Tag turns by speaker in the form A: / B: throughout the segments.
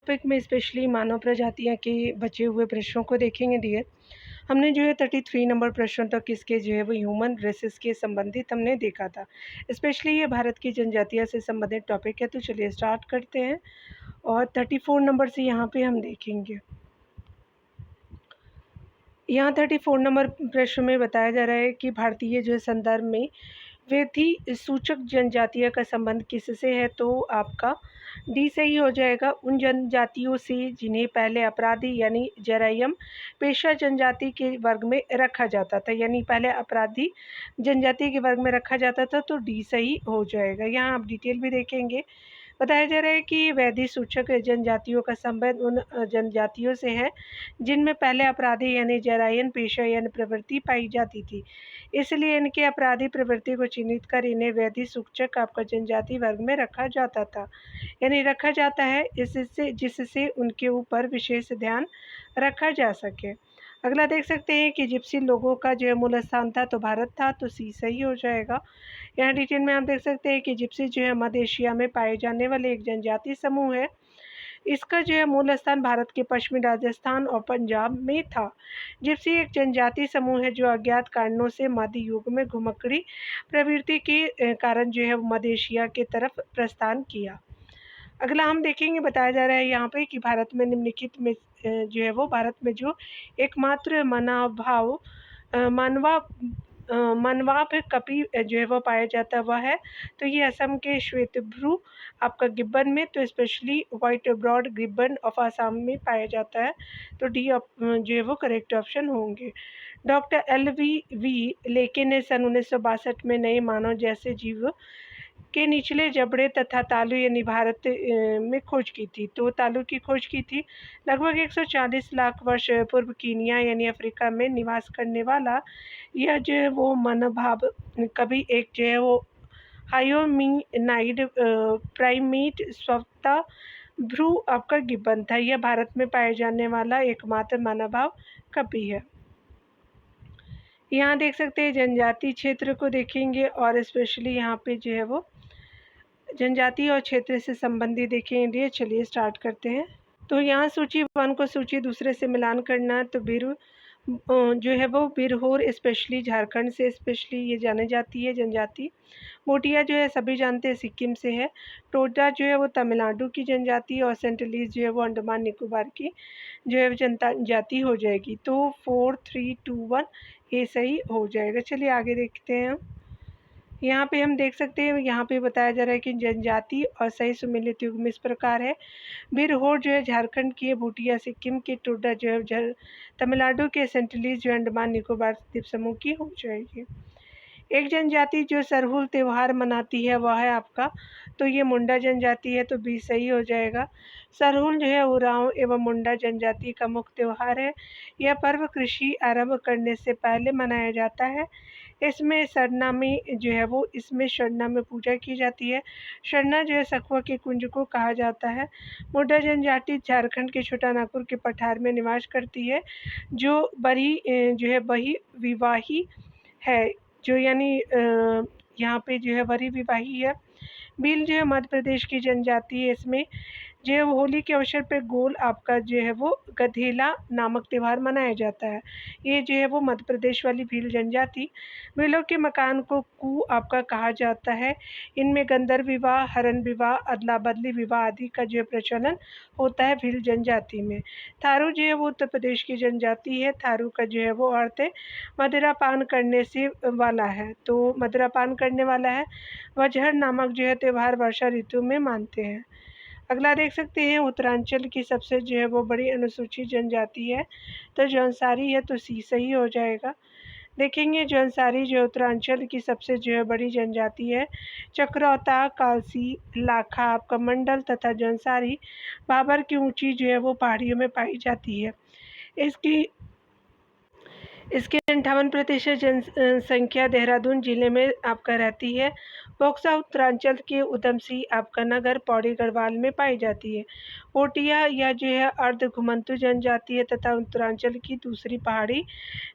A: Topic में specially मानव प्रजातियां के बचे हुए प्रश्नों को देखेंगे डियर। हमने जो है 33 नंबर प्रश्नों तक इसके जो है वो ह्यूमन रेसेस के संबंधित हमने देखा था। स्पेशली ये भारत की जनजातियां से संबंधित टॉपिक है, तो चलिए स्टार्ट करते हैं। और 34 नंबर से यहाँ पे हम देखेंगे। यहाँ 34 नंबर प्रश्न में बताया जा रहा है कि भारतीय जो है संदर्भ में वेदी सूचक जनजातियों का संबंध किससे है, तो आपका डी सही हो जाएगा। उन जनजातियों से जिन्हें पहले अपराधी यानी जरायम पेशा जनजाति के वर्ग में रखा जाता था, यानी पहले अपराधी जनजाति के वर्ग में रखा जाता था, तो डी सही हो जाएगा। यहाँ आप डिटेल भी देखेंगे। बताया जा रहा है कि वैधि सूचक जनजातियों का संबंध उन जनजातियों से है जिनमें पहले अपराधी यानी जरायन पेशा यानी प्रवृत्ति पाई जाती थी, इसलिए इनके अपराधी प्रवृत्ति को चिन्हित कर इन्हें वैधि सूचक आपका जनजाति वर्ग में रखा जाता था, यानी रखा जाता है जिससे उनके ऊपर विशेष ध्यान रखा जा सके। अगला देख सकते हैं कि जिप्सी लोगों का जो मूल स्थान था तो भारत था, तो सी सही हो जाएगा। यहाँ डिटेल में आप देख सकते हैं कि जिप्सी जो है मध्य एशिया में पाए जाने वाले एक जनजाति समूह है। इसका जो है मूल स्थान भारत के पश्चिमी राजस्थान और पंजाब में था। जिप्सी एक जनजाति समूह है जो अज्ञात कारणों से मध्य युग में घुमक्कड़ी प्रवृत्ति के कारण जो है मध्य एशिया के तरफ प्रस्थान किया। अगला हम देखेंगे। बताया जा रहा है यहाँ पे कि भारत में निम्नलिखित में जो है वो भारत में जो एकमात्र मानवाभ कपि जो है वो पाया जाता हुआ है, तो ये असम के श्वेतभ्रू आपका गिब्बन में, तो specially white broad gibbon of Assam में पाया जाता है, तो डी जो है वो करेक्ट ऑप्शन होंगे। डॉक्टर LV लेके ने सन 1962 में नए मानव जैसे जीव के निचले जबड़े तथा तालु यानी भारत में खोज की थी, तो तालु की खोज की थी। लगभग 140 लाख वर्ष पूर्व कीनिया यानी अफ्रीका में निवास करने वाला यह जो है वो मनोभाव कभी एक जो है वो हायोमिनाइड प्राइमेट स्वता भ्रू आपका गिब्बन था। यह भारत में पाए जाने वाला एकमात्र मनोभाव कभी है। यहाँ देख सकते हैं जनजाति क्षेत्र को देखेंगे और स्पेशली यहाँ पे जो है वो जनजाति और क्षेत्र से संबंधित देखेंगे। चलिए स्टार्ट करते हैं। तो यहाँ सूची 1 को सूची दूसरे से मिलान करना, तो बिरु जो है वो बिरहोर स्पेशली झारखंड से स्पेशली ये जाने जाती है जनजाति। मोटिया जो है सभी जानते हैं सिक्किम से है। टोडा जो है वो तमिलनाडु की जनजाति और सेंटलीज जो है वो अंडमान निकोबार की जो है जनजाति हो जाएगी, तो 4 3 2 1 ये सही हो जाएगा। चलिए आगे देखते हैं। यहाँ पे हम देख सकते हैं, यहाँ पे बताया जा रहा है कि जनजाति और सही सुमेलित युग्म इस प्रकार है। बिरहोर जो है झारखंड की है, भूटिया सिक्किम की, टोडा जो है तमिलनाडु के, सेंटलीज जो अंडमान निकोबार द्वीप समूह की हो जाएगी। एक जनजाति जो सरहुल त्यौहार मनाती है वह है आपका, तो ये मुंडा जनजाति है, तो बी सही हो जाएगा। सरहुल जो है उरांव एवं मुंडा जनजाति का मुख्य त्यौहार है। यह पर्व कृषि आरंभ करने से पहले मनाया जाता है। इसमें सरना में जो है वो शरना में पूजा की जाती है। शरना जो है सखुआ के कुंज को कहा जाता है। मुंडा जनजाति झारखंड के छोटा नागपुर के पठार में निवास करती है, जो जो है वही विवाही है, जो यानी यहाँ पे जो है वरी विवाही है। भील जो है मध्य प्रदेश की जनजाति है। इसमें जो है होली के अवसर पर गोल आपका जो है वो गधेला नामक त्यौहार मनाया जाता है। ये जो है वो मध्य प्रदेश वाली भील जनजाति। भीलों के मकान को कू आपका कहा जाता है। इनमें गंधर्व विवाह, हरण विवाह, अदला बदली विवाह आदि का जो है प्रचलन होता है भील जनजाति में। थारू जो है वो उत्तर प्रदेश की जनजाति है। थारू का जो है वो अर्थ है मदिरा पान करने से वाला है, तो मदिरा पान करने वाला है। वजहर नामक जो है त्यौहार वर्षा ऋतु में मानते हैं। अगला देख सकते हैं उत्तरांचल की सबसे जो है वो बड़ी अनुसूचित जनजाति है, तो जौनसारी है, तो सी सही हो जाएगा। देखेंगे जौनसारी जो उत्तरांचल की सबसे जो है बड़ी जनजाति है। चक्रौता, कालसी, लाखा आपका मंडल तथा जौनसारी बाबर की ऊंची जो है वो पहाड़ियों में पाई जाती है। इसकी 58% जनसंख्या देहरादून जिले में आपका रहती है। बोक्सा उत्तरांचल के उधमसिंह आपका नगर पौड़ी गढ़वाल में पाई जाती है। ओटिया या जो है अर्ध घुमंतु जनजाति है तथा उत्तरांचल की दूसरी पहाड़ी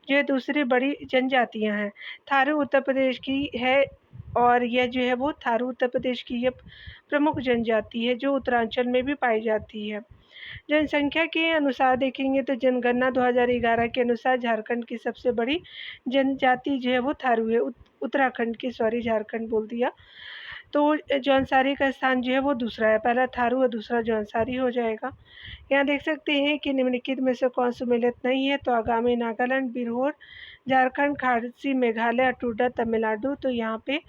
A: जो है दूसरी बड़ी जनजातियां हैं। थारू उत्तर प्रदेश की है और यह जो है वो थारू उत्तर प्रदेश की यह प्रमुख जनजाति है जो उत्तरांचल में भी पाई जाती है। जनसंख्या के अनुसार देखेंगे तो जनगणना 2011 के अनुसार झारखंड की सबसे बड़ी जनजाति जो है वो थारू है। उत्तराखंड की, सॉरी झारखंड बोल दिया। तो जौनसारी का स्थान जो है वो दूसरा है, पहला थारू और दूसरा जौनसारी हो जाएगा। यहाँ देख सकते हैं कि निम्नलिखित में से कौन सम्मिलित नहीं है, तो आगामी नागालैंड, बिरहोर, झारखंड, खासी, मेघालय, टूडा, तमिलनाडु। तो यहाँ पे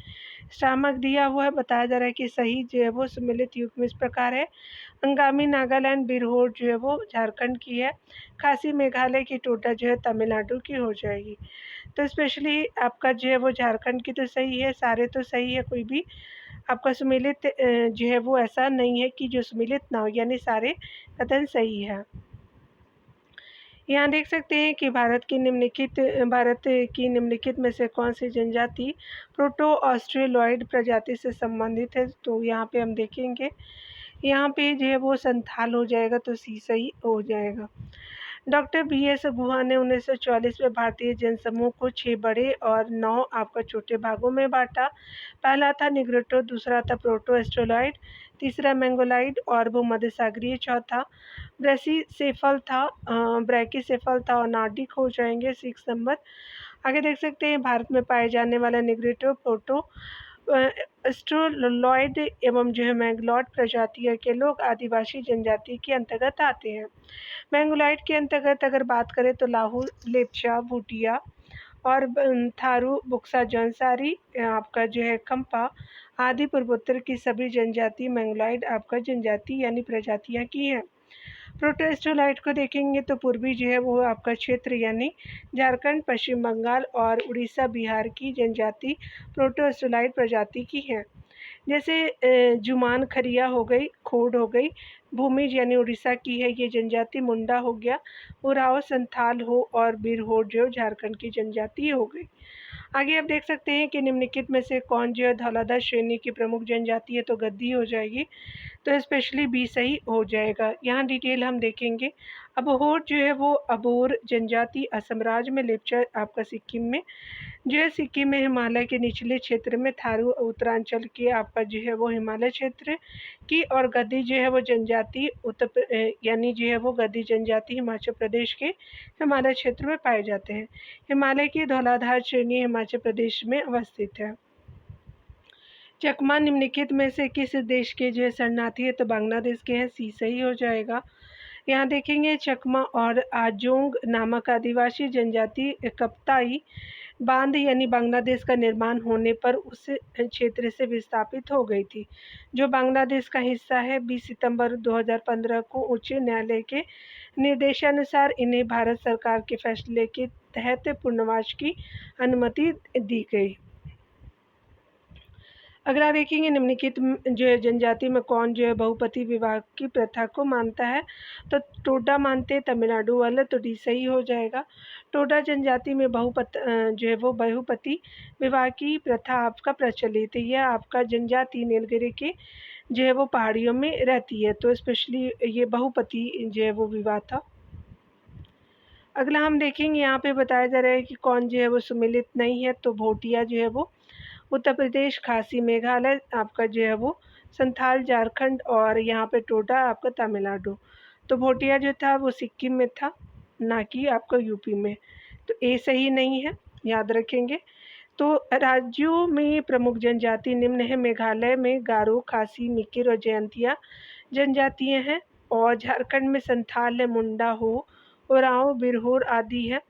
A: श्रामक दिया हुआ है, बताया जा रहा है कि सही जो है वो सम्मिलित युग्म इस प्रकार है। अंगामी नागालैंड, बिरहोर जो है वो झारखंड की है, खासी मेघालय की, टोटा जो है तमिलनाडु की हो जाएगी। तो स्पेशली आपका जो है वो झारखंड की तो सही है, सारे तो सही है, कोई भी आपका सम्मिलित जो है वो ऐसा नहीं है कि जो सम्मिलित ना हो, यानी सारे कथन सही है। यहाँ देख सकते हैं कि भारत की निम्नलिखित में से कौन सी जनजाति प्रोटो ऑस्ट्रेलॉइड प्रजाति से संबंधित है। तो यहाँ पे हम देखेंगे, यहाँ पे जो है वो संथाल हो जाएगा, तो सी सही हो जाएगा। डॉक्टर BS गुहा ने 1944 में भारतीय जनसमूह को 6 बड़े और 9 आपका छोटे भागों में बांटा। पहला था निग्रोटो, दूसरा था प्रोटो एस्ट्रोलॉइड, तीसरा मंगोलाइड और भूमध्य सागरीय, चौथा ब्रैकीसेफल था और नार्डिक हो जाएंगे 6 नंबर। आगे देख सकते हैं भारत में पाए जाने वाला निग्रोटो, प्रोटो एस्ट्रोलॉइड एवं जो है मैंगलोइड प्रजातियों के लोग आदिवासी जनजाति के अंतर्गत आते हैं। मैंगलोइड के अंतर्गत अगर बात करें तो लाहौल, लेप्चा, भूटिया और थारू, बुक्सा, जौनसारी, आपका जो है खम्पा आदि पूर्वोत्तर की सभी जनजाति मैंगलोइड आपका जनजाति यानी प्रजातियां की हैं। प्रोटोस्टोलाइट को देखेंगे तो पूर्वी जो है वो आपका क्षेत्र यानी झारखंड, पश्चिम बंगाल और उड़ीसा, बिहार की जनजाति प्रोटोस्टोलाइट प्रजाति की है। जैसे जुमान खरिया हो गई, खोड हो गई, भूमिज यानी उड़ीसा की है ये जनजाति, मुंडा हो गया, उराव, संथाल हो और बिरहोर जो झारखंड की जनजाति हो गई। आगे आप देख सकते हैं कि निम्नलिखित में से कौन जो है धौलाधार श्रेणी की प्रमुख जनजाति है, तो गद्दी हो जाएगी, तो स्पेशली बी सही हो जाएगा। यहाँ डिटेल हम देखेंगे। अबोहर जो है वो अबोर जनजाति असम राज्य में, लेप्चा आपका सिक्किम में, जो है सिक्किम में हिमालय के निचले क्षेत्र में, थारू उत्तरांचल के आपका जो है वो हिमालय क्षेत्र की, और गद्दी जो है वो जनजाति यानी जो है वो गद्दी जनजाति हिमाचल प्रदेश के हिमालय क्षेत्र में पाए जाते हैं। हिमालय की धौलाधार श्रेणी हिमाचल प्रदेश में अवस्थित है। चकमा निम्नलिखित में से किस देश के जो है शरणार्थी है, तो बांग्लादेश के हैं, सी सही हो जाएगा। यहाँ देखेंगे चकमा और आजोंग नामक आदिवासी जनजाति कप्ताई बांध यानी बांग्लादेश का निर्माण होने पर उस क्षेत्र से विस्थापित हो गई थी, जो बांग्लादेश का हिस्सा है। 20 सितंबर 2015 को उच्च न्यायालय के निर्देशानुसार इन्हें भारत सरकार के फैसले के तहत पुनर्वास की अनुमति दी गई। अगला देखेंगे निम्नलिखित जो है जनजाति में कौन जो है बहुपति विवाह की प्रथा को मानता है, तो टोडा मानते हैं तमिलनाडु वाले, तो डी सही हो जाएगा। टोडा जनजाति में जो है वो बहुपति विवाह की प्रथा आपका प्रचलित है। यह आपका जनजाति नीलगिरी के जो है वो पहाड़ियों में रहती है, तो स्पेशली ये बहुपति जो है वो विवाह था। अगला हम देखेंगे, यहाँ पे बताया जा रहा है कि कौन जो है वो सम्मिलित नहीं है, तो भोटिया जो है वो उत्तर प्रदेश, खासी मेघालय आपका जो है वो, संथाल झारखंड और यहाँ पे टोडा आपका तमिलनाडु। तो भोटिया जो था वो सिक्किम में था, ना कि आपका यूपी में, तो ए सही नहीं है, याद रखेंगे। तो राज्यों में प्रमुख जनजाति निम्न है। मेघालय में गारो, खासी, मिकिर और जयंतिया जनजातियाँ हैं, और झारखंड में संथाल है, मुंडा हो, ओराव, बिरहोर आदि है।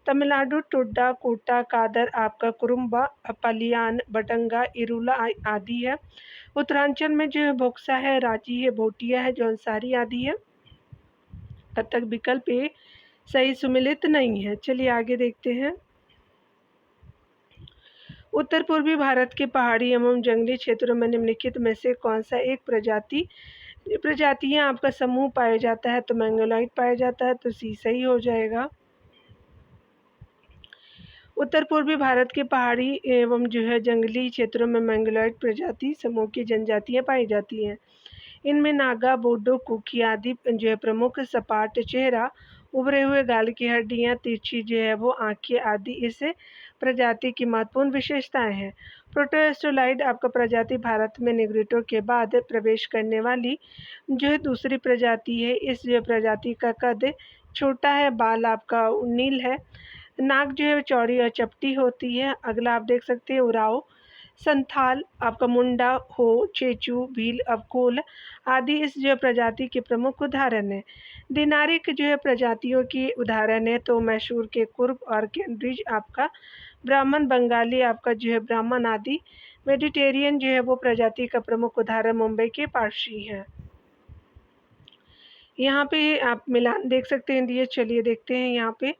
A: तमिलनाडु टोडा, कोटा, कादर आपका कुरुम्बा, पलियान, बटंगा, इरुला आदि है। उत्तरांचल में जो है भोक्सा है, रांची है, भोटिया है, जौनसारी आदि है। तब तक विकल्प ए सही सम्मिलित नहीं है। चलिए आगे देखते हैं। उत्तर पूर्वी भारत के पहाड़ी एवं जंगली क्षेत्रों में निम्नलिखित में से कौन सा एक प्रजातियां आपका समूह पाया जाता है, तो मैंगलोइड पाया जाता है, तो सी सही हो जाएगा। उत्तर पूर्वी भारत के पहाड़ी एवं जो है जंगली क्षेत्रों में मैंगलोइड प्रजाति समूह की जनजातियां पाई जाती हैं। इनमें नागा, बोडो, कुकी आदि जो है प्रमुख। सपाट चेहरा, उभरे हुए गाल की हड्डियां, तिरछी जो है वो आंखें आदि इस प्रजाति की महत्वपूर्ण विशेषताएं हैं। प्रोटोस्टोलाइड आपका प्रजाति भारत में निग्रिटो के बाद प्रवेश करने वाली जो है दूसरी प्रजाति है। इस जो प्रजाति का कद छोटा है, बाल आपका नील है, नाक जो है चौड़ी और चपटी होती है। अगला आप देख सकते हैं उराव संथाल आपका मुंडा हो, चेचू, भील, अवकोल आदि इस जो प्रजाति के प्रमुख उदाहरण हैं। दिनारिक जो है प्रजातियों की उदाहरण है तो मैसूर के कुर्ब और कैम्ब्रिज आपका ब्राह्मण, बंगाली आपका जो है ब्राह्मण आदि। मेडिटेरियन जो है वो प्रजाति का प्रमुख उदाहरण मुंबई के पारसी हैं। यहाँ पे आप मिलान देख सकते हैं दिए। चलिए देखते हैं यहाँ पे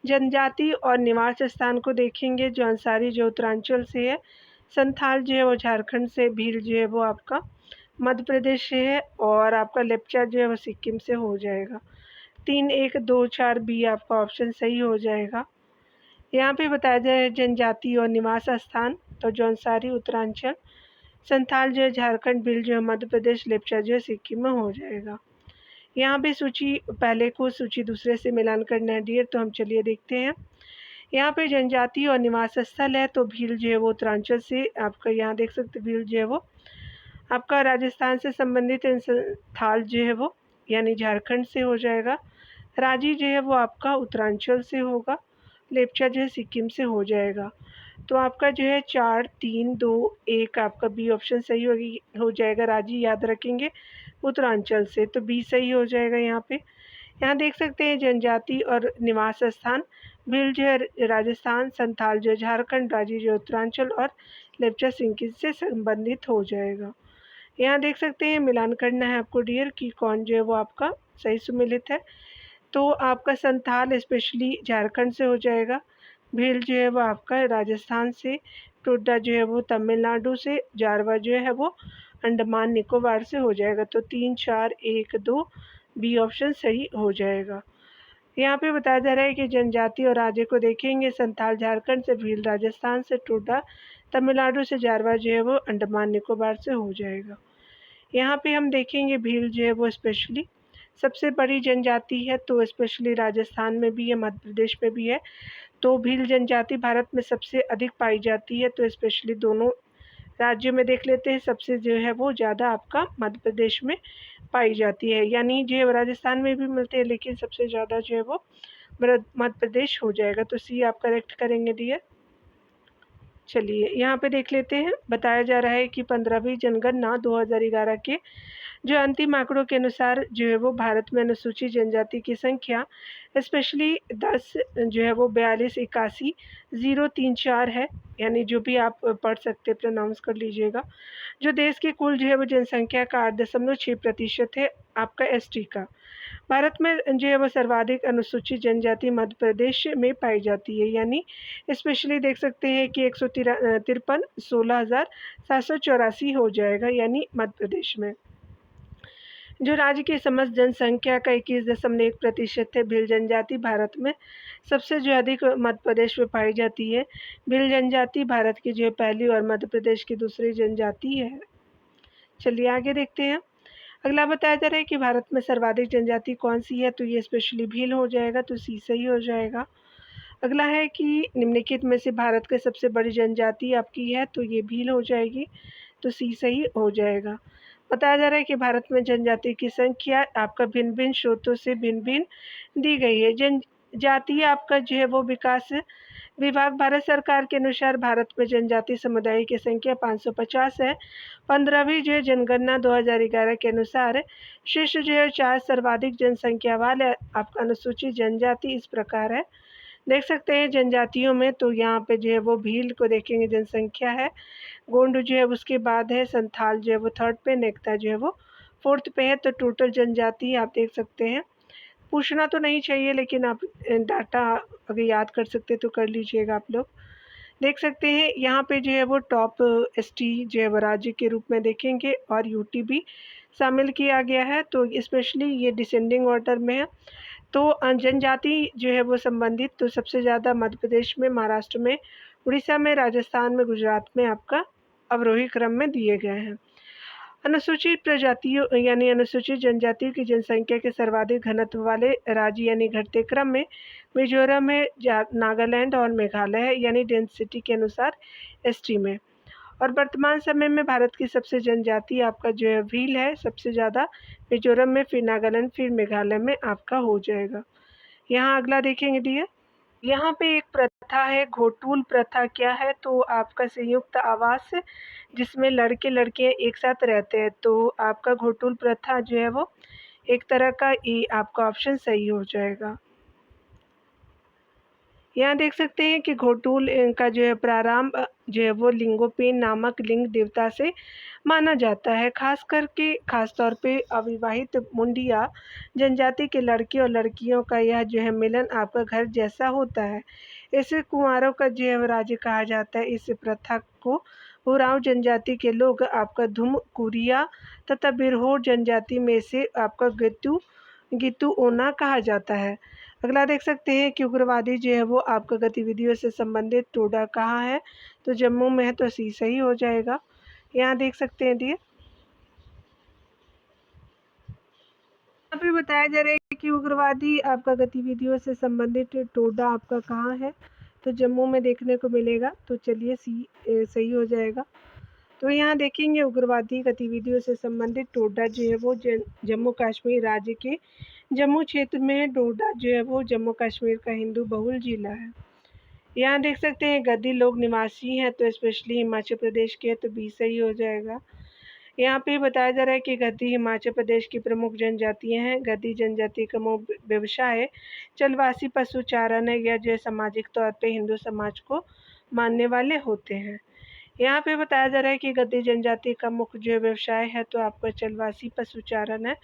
A: जनजाति और निवास स्थान को देखेंगे। जो अंसारी जो उत्तरांचल से है, संथाल जो है वो झारखंड से, भील जो है वो आपका मध्य प्रदेश से है और आपका लेप्चा जो है वो सिक्किम से हो जाएगा। 3, 1, 2, 4 बी आपका ऑप्शन सही हो जाएगा। यहाँ पे बताया जाए जनजाति और निवास स्थान तो जौनसारी उत्तरांचल, संथाल जो है झारखंड, भील जो है मध्य प्रदेश, लेप्चा जो है सिक्किम में हो जाएगा। यहाँ पे सूची पहले को सूची दूसरे से मिलान करना है डियर, तो हम चलिए देखते हैं। यहाँ पे जनजाति और निवास स्थल है तो भील जो है वो उत्तरांचल से आपका, यहाँ देख सकते भील जो है वो आपका राजस्थान से संबंधित, संथाल जो है वो यानी झारखंड से हो जाएगा, राजी जो है वो आपका उत्तरांचल से होगा, लेप्चा जो है सिक्किम से हो जाएगा। तो आपका जो है 4, 3, 2, 1 आपका बी ऑप्शन सही हो जाएगा। राजी याद रखेंगे उत्तरांचल से, तो बी सही हो जाएगा। यहाँ पे यहाँ देख सकते हैं जनजाति और निवास स्थान, भील जो है राजस्थान, संथाल जो झारखंड, राजी जो उत्तरांचल और लेप्चा सिक्किम से संबंधित हो जाएगा। यहाँ देख सकते हैं मिलान करना है आपको डियर कि कौन जो है वो आपका सही सुमिलित है। तो आपका संथाल स्पेशली झारखंड से हो जाएगा, भील जो है वो आपका राजस्थान से, टोडा जो है वो तमिलनाडु से, जारवा जो है वो अंडमान निकोबार से हो जाएगा। तो 3, 4, 1, 2 बी ऑप्शन सही हो जाएगा। यहाँ पे बताया जा रहा है कि जनजाति और राज्य को देखेंगे। संथाल झारखंड से, भील राजस्थान से, टोडा तमिलनाडु से, जारवा जो है वो अंडमान निकोबार से हो जाएगा। यहाँ पे हम देखेंगे भील जो है वो स्पेशली सबसे बड़ी जनजाति है तो स्पेशली राजस्थान में भी है, मध्य प्रदेश में भी है। तो भील जनजाति भारत में सबसे अधिक पाई जाती है तो स्पेशली दोनों राज्यों में देख लेते हैं। सबसे जो है वो ज़्यादा आपका मध्य प्रदेश में पाई जाती है, यानी जो है राजस्थान में भी मिलते हैं लेकिन सबसे ज़्यादा जो है वो मध्य प्रदेश हो जाएगा। तो सी आप करेक्ट करेंगे डियर। चलिए यहाँ पे देख लेते हैं। बताया जा रहा है कि 15वीं जनगणना 2011 के जो अंतिम आंकड़ों के अनुसार जो है वो भारत में अनुसूचित जनजाति की संख्या स्पेशली 10 जो है वो 42 81 034 है, यानी जो भी आप पढ़ सकते प्रोनाउंस कर लीजिएगा। जो देश की कुल जो है वो जनसंख्या का 8.6% है आपका ST का। भारत में जो है वो सर्वाधिक अनुसूचित जनजाति मध्य प्रदेश में पाई जाती है, यानी स्पेशली देख सकते हैं कि 153 16,784 हो जाएगा, यानी मध्य प्रदेश में। जो राज्य की समस्त जनसंख्या का 21.1% है। भील जनजाति भारत में सबसे जो अधिक मध्य प्रदेश में पाई जाती है। भील जनजाति भारत की जो पहली और मध्य प्रदेश की दूसरी जनजाति है। चलिए आगे देखते हैं। अगला बताया जा रहा है कि भारत में सर्वाधिक जनजाति कौन सी है, तो ये स्पेशली भील हो जाएगा, तो सी सही हो जाएगा। अगला है कि निम्नलिखित में से भारत की सबसे बड़ी जनजाति आपकी है, तो ये भील हो जाएगी, तो सी सही हो जाएगा। बताया जा रहा है कि भारत में जनजाति की संख्या आपका भिन्न भिन्न स्रोतों से भिन्न भिन्न दी गई है। जनजातीय आपका जो है वो विकास विभाग भारत सरकार के अनुसार भारत में जनजाति समुदाय की संख्या 550 है। 15वीं जो है जनगणना 2011 के अनुसार शीर्ष जो है 4 सर्वाधिक जनसंख्या वाले आपका अनुसूचित जनजाति इस प्रकार है। देख सकते हैं जनजातियों में, तो यहाँ पे जो है वो भील को देखेंगे जनसंख्या है, गोंड जो है उसके बाद है, संथाल जो है वो 3rd पे, नेकता जो है वो 4th पे है। तो टोटल जनजाति आप देख सकते हैं। पूछना तो नहीं चाहिए लेकिन आप डाटा अगर याद कर सकते तो कर लीजिएगा आप लोग। देख सकते हैं यहाँ पे जो है वो टॉप ST जो है वो राज्य के रूप में देखेंगे और UT भी शामिल किया गया है, तो स्पेशली ये डिसेंडिंग ऑर्डर में है। तो जनजाति जो है वो संबंधित तो सबसे ज़्यादा मध्य प्रदेश में, महाराष्ट्र में, उड़ीसा में, राजस्थान में, गुजरात में आपका अवरोही क्रम में दिए गए हैं। अनुसूचित प्रजातियों यानी अनुसूचित जनजातियों की जनसंख्या के सर्वाधिक घनत्व वाले राज्य यानी घटते क्रम में मिजोरम है, नागालैंड और मेघालय है यानी डेंसिटी के अनुसार एसटी में। और वर्तमान समय में भारत की सबसे जनजाति आपका जो है भील है, सबसे ज़्यादा मिजोरम में, फिर नागालैंड, फिर मेघालय में आपका हो जाएगा। यहाँ अगला देखेंगे डियर, यहाँ पे एक प्रथा है घोटूल प्रथा। क्या है? तो आपका संयुक्त आवास जिसमें लड़के लड़कियां एक साथ रहते हैं, तो आपका घोटूल प्रथा जो है वो एक तरह का ये आपका ऑप्शन सही हो जाएगा। यहाँ देख सकते हैं कि घोटूल का जो है प्रारंभ जो है वो लिंगोपेन नामक लिंग देवता से माना जाता है। खास तौर पे अविवाहित मुंडिया जनजाति के लड़के और लड़कियों का यह जो है मिलन आपका घर जैसा होता है। इसे कुंवारों का जो है राज्य कहा जाता है। इस प्रथा को उरांव जनजाति के लोग आपका धुम कुरिया तथा बिरहोर जनजाति में से आपका गितु ओना कहा जाता है। अगला देख सकते हैं कि उग्रवादी जो है वो आपका गतिविधियों से संबंधित टोडा कहाँ है? तो जम्मू में है, तो सी सही हो जाएगा। यहाँ देख सकते हैं डियर, यहाँ पे बताया जा रहा है कि उग्रवादी आपका गतिविधियों से संबंधित टोडा आपका कहाँ है? तो जम्मू में देखने को मिलेगा, तो चलिए सी सही हो जाएगा। तो यहाँ देखेंगे उग्रवादी गतिविधियों से संबंधित टोडा जो है वो जम्मू कश्मीर राज्य के जम्मू क्षेत्र में है। डोडा जो है वो जम्मू कश्मीर का हिंदू बहुल जिला है। यहाँ देख सकते हैं गद्दी लोग निवासी हैं, तो स्पेशली हिमाचल प्रदेश के, तो बी सही हो जाएगा। यहाँ पे बताया जा रहा है कि गद्दी हिमाचल प्रदेश की प्रमुख जनजातियाँ हैं। गद्दी जनजाति का मुख्य व्यवसाय चलवासी पशुचारण है, या जो सामाजिक तौर पे हिंदू समाज को मानने वाले होते हैं। यहाँ पे बताया जा रहा है कि गद्दी जनजाति का मुख्य जो व्यवसाय है तो आपका चलवासी पशुचारण है,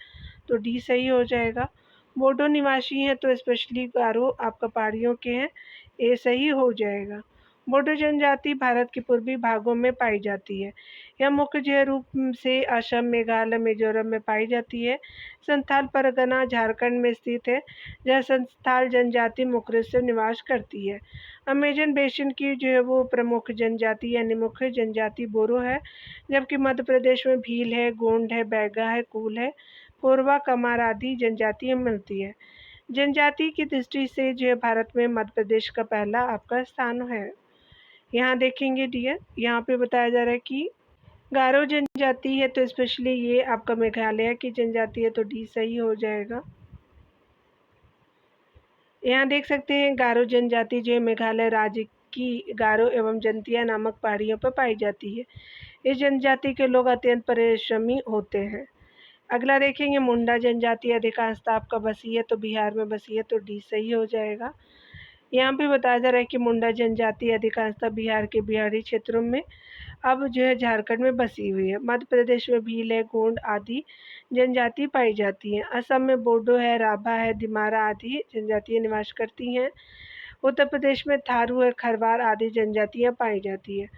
A: तो डी सही हो जाएगा। बोडो निवासी हैं, तो स्पेशली गारो आपका पहाड़ियों के हैं, ए सही हो जाएगा। बोडो जनजाति भारत के पूर्वी भागों में पाई जाती है। यह मुख्य जो रूप से असम, मेघालय, मिजोरम में पाई जाती है। संथाल परगना झारखंड में स्थित है, जहाँ संथाल जनजाति मुख्य रूप से निवास करती है। अमेजन बेसिन की जो है वो प्रमुख जनजाति यानी मुख्य जनजाति बोरो है, जबकि मध्य प्रदेश में भील है, गोंड है, बैगा है, कूल है, कोरवा, कमार आदि जनजातियाँ मिलती है। जनजाति की दृष्टि से जो है भारत में मध्य प्रदेश का पहला आपका स्थान है। यहाँ देखेंगे डियर, यहाँ पे बताया जा रहा है कि गारो जनजाति है, तो स्पेशली ये आपका मेघालय की जनजाति है, तो डी सही हो जाएगा। यहाँ देख सकते हैं गारो जनजाति जो है मेघालय राज्य की गारो एवं जंतिया नामक पहाड़ियों पर पाई जाती है। इस जनजाति के लोग अत्यंत परिश्रमी होते हैं। अगला देखेंगे मुंडा जनजाति अधिकांशतः आपका बसी है, तो बिहार में बसी है, तो डी सही हो जाएगा। यहाँ पे बताया जा रहा है कि मुंडा जनजाति अधिकांशतः बिहार के बिहारी क्षेत्रों में अब जो है झारखंड में बसी हुई है। मध्य प्रदेश में भील है, गोंड आदि जनजाति पाई जाती हैं। असम में बोडो है, राभा है, दिमारा आदि जनजातियाँ निवास करती हैं। उत्तर प्रदेश में थारू है, खरवार आदि जनजातियाँ पाई जाती है।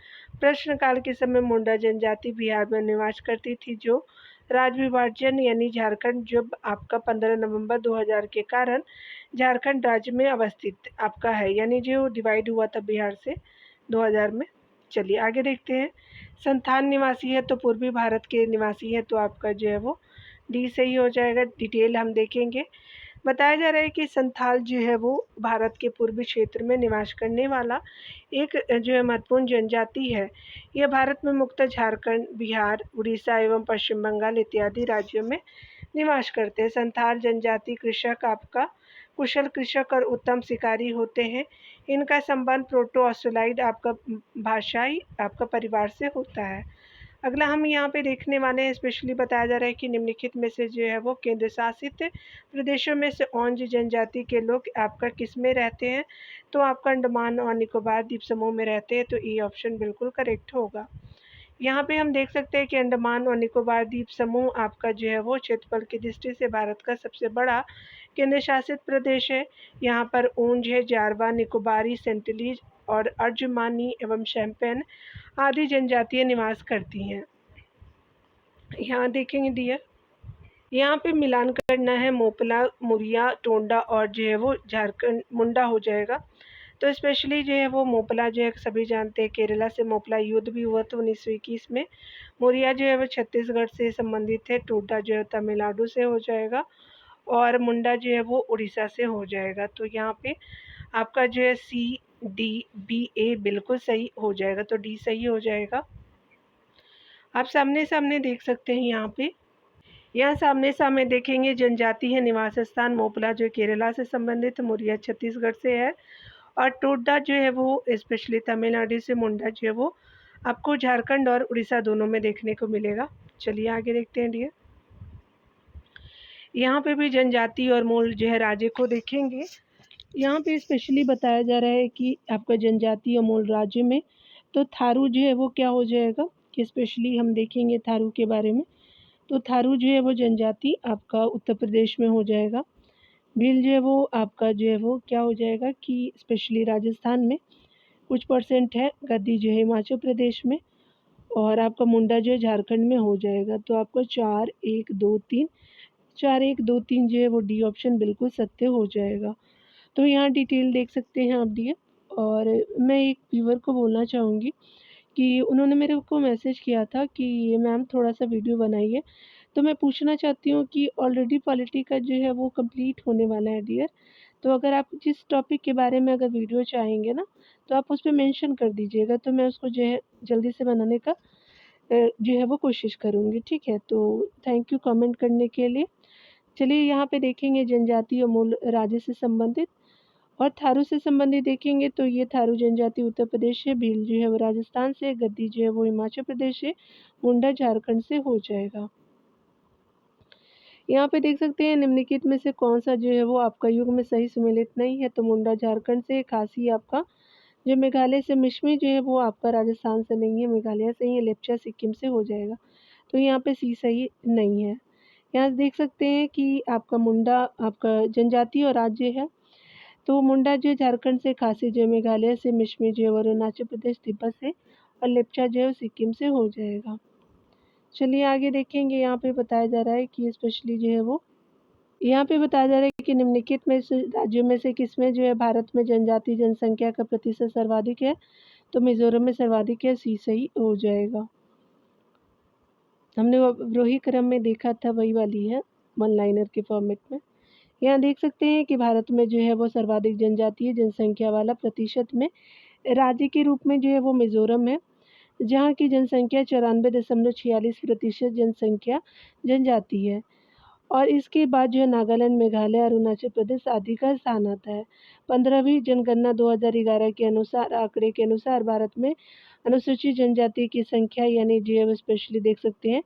A: प्रश्नकाल के समय मुंडा जनजाति बिहार में निवास करती थी, जो राज्य विभाजन यानी झारखंड जब आपका 15 नवंबर 2000 के कारण झारखंड राज्य में अवस्थित आपका है, यानी जो डिवाइड हुआ था बिहार से 2000 में। चलिए आगे देखते हैं। संथान निवासी है, तो पूर्वी भारत के निवासी है, तो आपका जो है वो डी सही हो जाएगा। डिटेल हम देखेंगे। बताया जा रहा है कि संथाल जो है वो भारत के पूर्वी क्षेत्र में निवास करने वाला एक जो है महत्वपूर्ण जनजाति है। यह भारत में मुख्यतः झारखंड, बिहार, उड़ीसा एवं पश्चिम बंगाल इत्यादि राज्यों में निवास करते हैं। संथाल जनजाति कृषक आपका कुशल कृषक और उत्तम शिकारी होते हैं। इनका संबंध प्रोटो ऑस्ट्रेलाइड आपका भाषाई आपका परिवार से होता है। अगला हम यहाँ पे देखने वाले हैं, स्पेशली बताया जा रहा है कि निम्नलिखित में से जो है वो केंद्र शासित प्रदेशों में से ओंज जनजाति के लोग आपका किस में रहते हैं? तो आपका अंडमान और निकोबार द्वीप समूह में रहते हैं, तो ये ऑप्शन बिल्कुल करेक्ट होगा। यहाँ पे हम देख सकते हैं कि अंडमान और निकोबार द्वीप समूह आपका जो है वो क्षेत्रफल की दृष्टि से भारत का सबसे बड़ा केंद्र शासित प्रदेश है। यहाँ पर ओंज है, जारवा, निकोबारी, सेंटिलीज और अर्जुमानी एवं शैम्पेन आदि जनजातियाँ निवास करती हैं। यहाँ देखेंगे डियर, यहाँ पे मिलान करना है मोपला, मुरिया, टोंडा और जो है वो झारखंड मुंडा हो जाएगा। तो स्पेशली जो है वो मोपला जो है सभी जानते हैं, केरला से मोपला युद्ध भी हुआ था 1921 में। मोरिया जो है वो छत्तीसगढ़ से संबंधित है, टोडा जो है तमिलनाडु से हो जाएगा और मुंडा जो है वो उड़ीसा से हो जाएगा। तो यहाँ पे आपका जो है CDBA बिल्कुल सही हो जाएगा, तो डी सही हो जाएगा। आप सामने सामने देख सकते हैं यहाँ सामने सामने देखेंगे जनजाति है निवास स्थान मोपला जो केरला से संबंधित, मुरिया छत्तीसगढ़ से है और टोडा जो है वो स्पेशली तमिलनाडु से, मुंडा जो है वो आपको झारखंड और उड़ीसा दोनों में देखने को मिलेगा। चलिए आगे देखते हैं डियर। यहाँ पे भी जनजाति और मूल जो है राज्य को देखेंगे। यहाँ पे स्पेशली बताया जा रहा है कि आपका जनजाति और मूल राज्य में तो थारू जो है वो क्या हो जाएगा, कि स्पेशली हम देखेंगे थारू के बारे में। तो थारू जो है वो जनजाति आपका उत्तर प्रदेश में हो जाएगा। भील जो है वो आपका जो है वो क्या हो जाएगा कि स्पेशली राजस्थान में कुछ परसेंट है, गद्दी जो है हिमाचल प्रदेश में और आपका मुंडा जो है झारखंड में हो जाएगा। तो आपको 4 1 2 3 4 1 2 3 जो है वो डी ऑप्शन बिल्कुल सत्य हो जाएगा। तो यहाँ डिटेल देख सकते हैं आप डियर। और मैं एक व्यूअर को बोलना चाहूँगी कि उन्होंने मेरे को मैसेज किया था कि मैम थोड़ा सा वीडियो बनाइए। तो मैं पूछना चाहती हूँ कि ऑलरेडी पॉलिटी का जो है वो कंप्लीट होने वाला है डियर। तो अगर आप जिस टॉपिक के बारे में अगर वीडियो चाहेंगे ना तो आप उस पे मेंशन कर दीजिएगा, तो मैं उसको जो है जल्दी से बनाने का जो है वो कोशिश करूँगी। ठीक है, तो थैंक यू कमेंट करने के लिए। चलिए यहाँ पे देखेंगे जनजाति और मूल राज्य से संबंधित और थारू से संबंधित देखेंगे। तो ये थारू जनजाति उत्तर प्रदेश से, भील जो है वो राजस्थान से, गद्दी जो है वो हिमाचल प्रदेश से, मुंडा झारखंड से हो जाएगा। यहाँ पे देख सकते हैं निम्नलिखित में से कौन सा जो है वो आपका युग में सही सम्मिलित नहीं है। तो मुंडा झारखंड से, खासी आपका जो मेघालय से, मिश्मी जो है वो आपका राजस्थान से नहीं है, मेघालय से ही है, लेप्चा सिक्किम से हो जाएगा। तो यहाँ पे सी सही नहीं है। यहाँ देख सकते हैं कि आपका मुंडा आपका जनजाति और राज्य है। तो मुंडा जो है झारखंड से, खासी जो है मेघालय से, मिश्मी जो है अरुणाचल प्रदेश तिब्बत से और लेप्चा जो है सिक्किम से हो जाएगा। चलिए आगे देखेंगे। यहाँ पे बताया जा रहा है कि स्पेशली जो है वो यहाँ पे बताया जा रहा है कि निम्नलिखित में से राज्यों में से किसमें जो है भारत में जनजाति जनसंख्या का प्रतिशत सर्वाधिक है। तो मिजोरम में सर्वाधिक है, सी सही हो जाएगा। हमने अवरोही क्रम में देखा था, वही वाली है वन लाइनर के फॉर्मेट में। यहाँ देख सकते हैं कि भारत में जो है वो सर्वाधिक जनजातीय जनसंख्या वाला प्रतिशत में राज्य के रूप में जो है वो मिजोरम है, जहाँ की जनसंख्या 94.46% जनसंख्या जनजाति है। और इसके बाद जो है नागालैंड, मेघालय, अरुणाचल प्रदेश आदि का स्थान आता है। 15वीं जनगणना 2011 के अनुसार आंकड़े के अनुसार भारत में अनुसूचित जनजाति की संख्या यानी जो है स्पेशली देख सकते हैं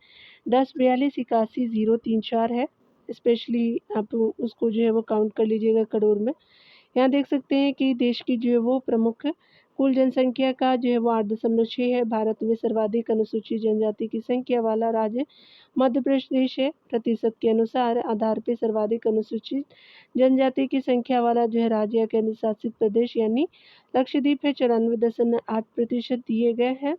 A: 1042818034 है। स्पेशली आप उसको जो है वो काउंट कर लीजिएगा करोड़ में। यहाँ देख सकते हैं कि देश की जो है वो प्रमुख कुल जनसंख्या का जो है वो 8.6 है। भारत में सर्वाधिक अनुसूचित जनजाति की संख्या वाला राज्य मध्य प्रदेश है। प्रतिशत के अनुसार आधार पर सर्वाधिक अनुसूचित जनजाति की संख्या वाला जो है राज्य या केंद्र शासित प्रदेश यानी लक्षद्वीप है, 94.8% दिए गए हैं।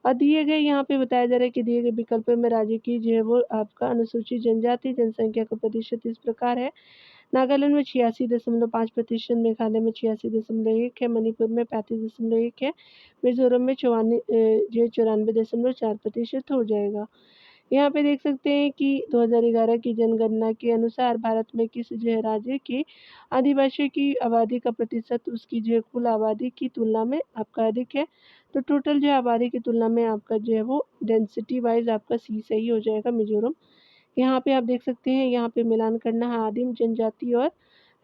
A: और दिए गए यहाँ पे बताया जा रहा है कि दिए गए विकल्प में राज्य की जो है वो आपका अनुसूचित जनजाति जनसंख्या का प्रतिशत इस प्रकार है। नागालैंड में 86.5%, मेघालय में 86.1 है, मणिपुर में 35.1 है, मिजोरम में 94.4% हो जाएगा। यहाँ पे देख सकते हैं कि 2011 की जनगणना के अनुसार भारत में किस जो है राज्य की आदिवासियों की आबादी का प्रतिशत उसकी जो है कुल आबादी की तुलना में आपका अधिक है। तो टोटल जो है आबादी की तुलना में आपका जो है वो डेंसिटी वाइज आपका सी सही हो जाएगा मिजोरम। यहाँ पे आप देख सकते हैं यहाँ पे मिलान करना है आदिम जनजाति और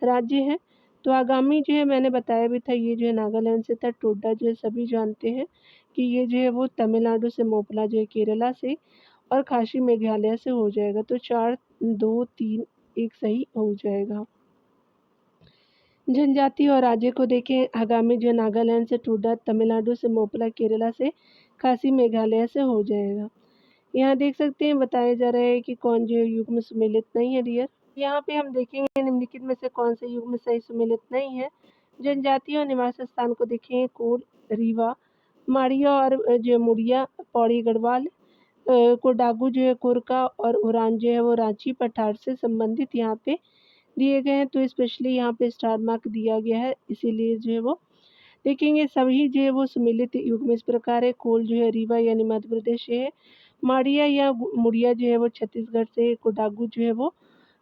A: राज्य है। तो आगामी जो है मैंने बताया भी था, ये जो है नागालैंड से था, टोडा जो है सभी जानते हैं कि ये जो है वो तमिलनाडु से, मोपला जो है केरला से और खासी मेघालय से हो जाएगा। तो 4 2 3 1 सही हो जाएगा। जनजाति और राज्य को देखें। आगामी जो नागालैंड से, टोडा तमिलनाडु से, मोपला केरला से, खासी मेघालय से हो जाएगा। यहाँ देख सकते हैं बताया जा रहा है कि कौन जो युग में सम्मिलित नहीं है डियर। यहाँ पे हम देखेंगे निम्नलिखित में से कौन से युग में सही सम्मिलित नहीं है। जनजाति और निवास स्थान को देखें। कोल, रीवा, माड़िया और जो मुड़िया, पौड़ी गढ़वाल, कोडागू जो है कुरका और उरान जो है वो रांची पठार से संबंधित यहाँ पे दिए गए हैं। तो स्पेशली यहाँ पे स्टार मार्क दिया गया है, इसीलिए जो है वो देखेंगे सभी जो है वो सम्मिलित युग में इस प्रकार है। कोल जो है रीवा यानी मध्य प्रदेश से है। माड़िया या मुड़िया जो है वो छत्तीसगढ़ से। कोडागू जो है वो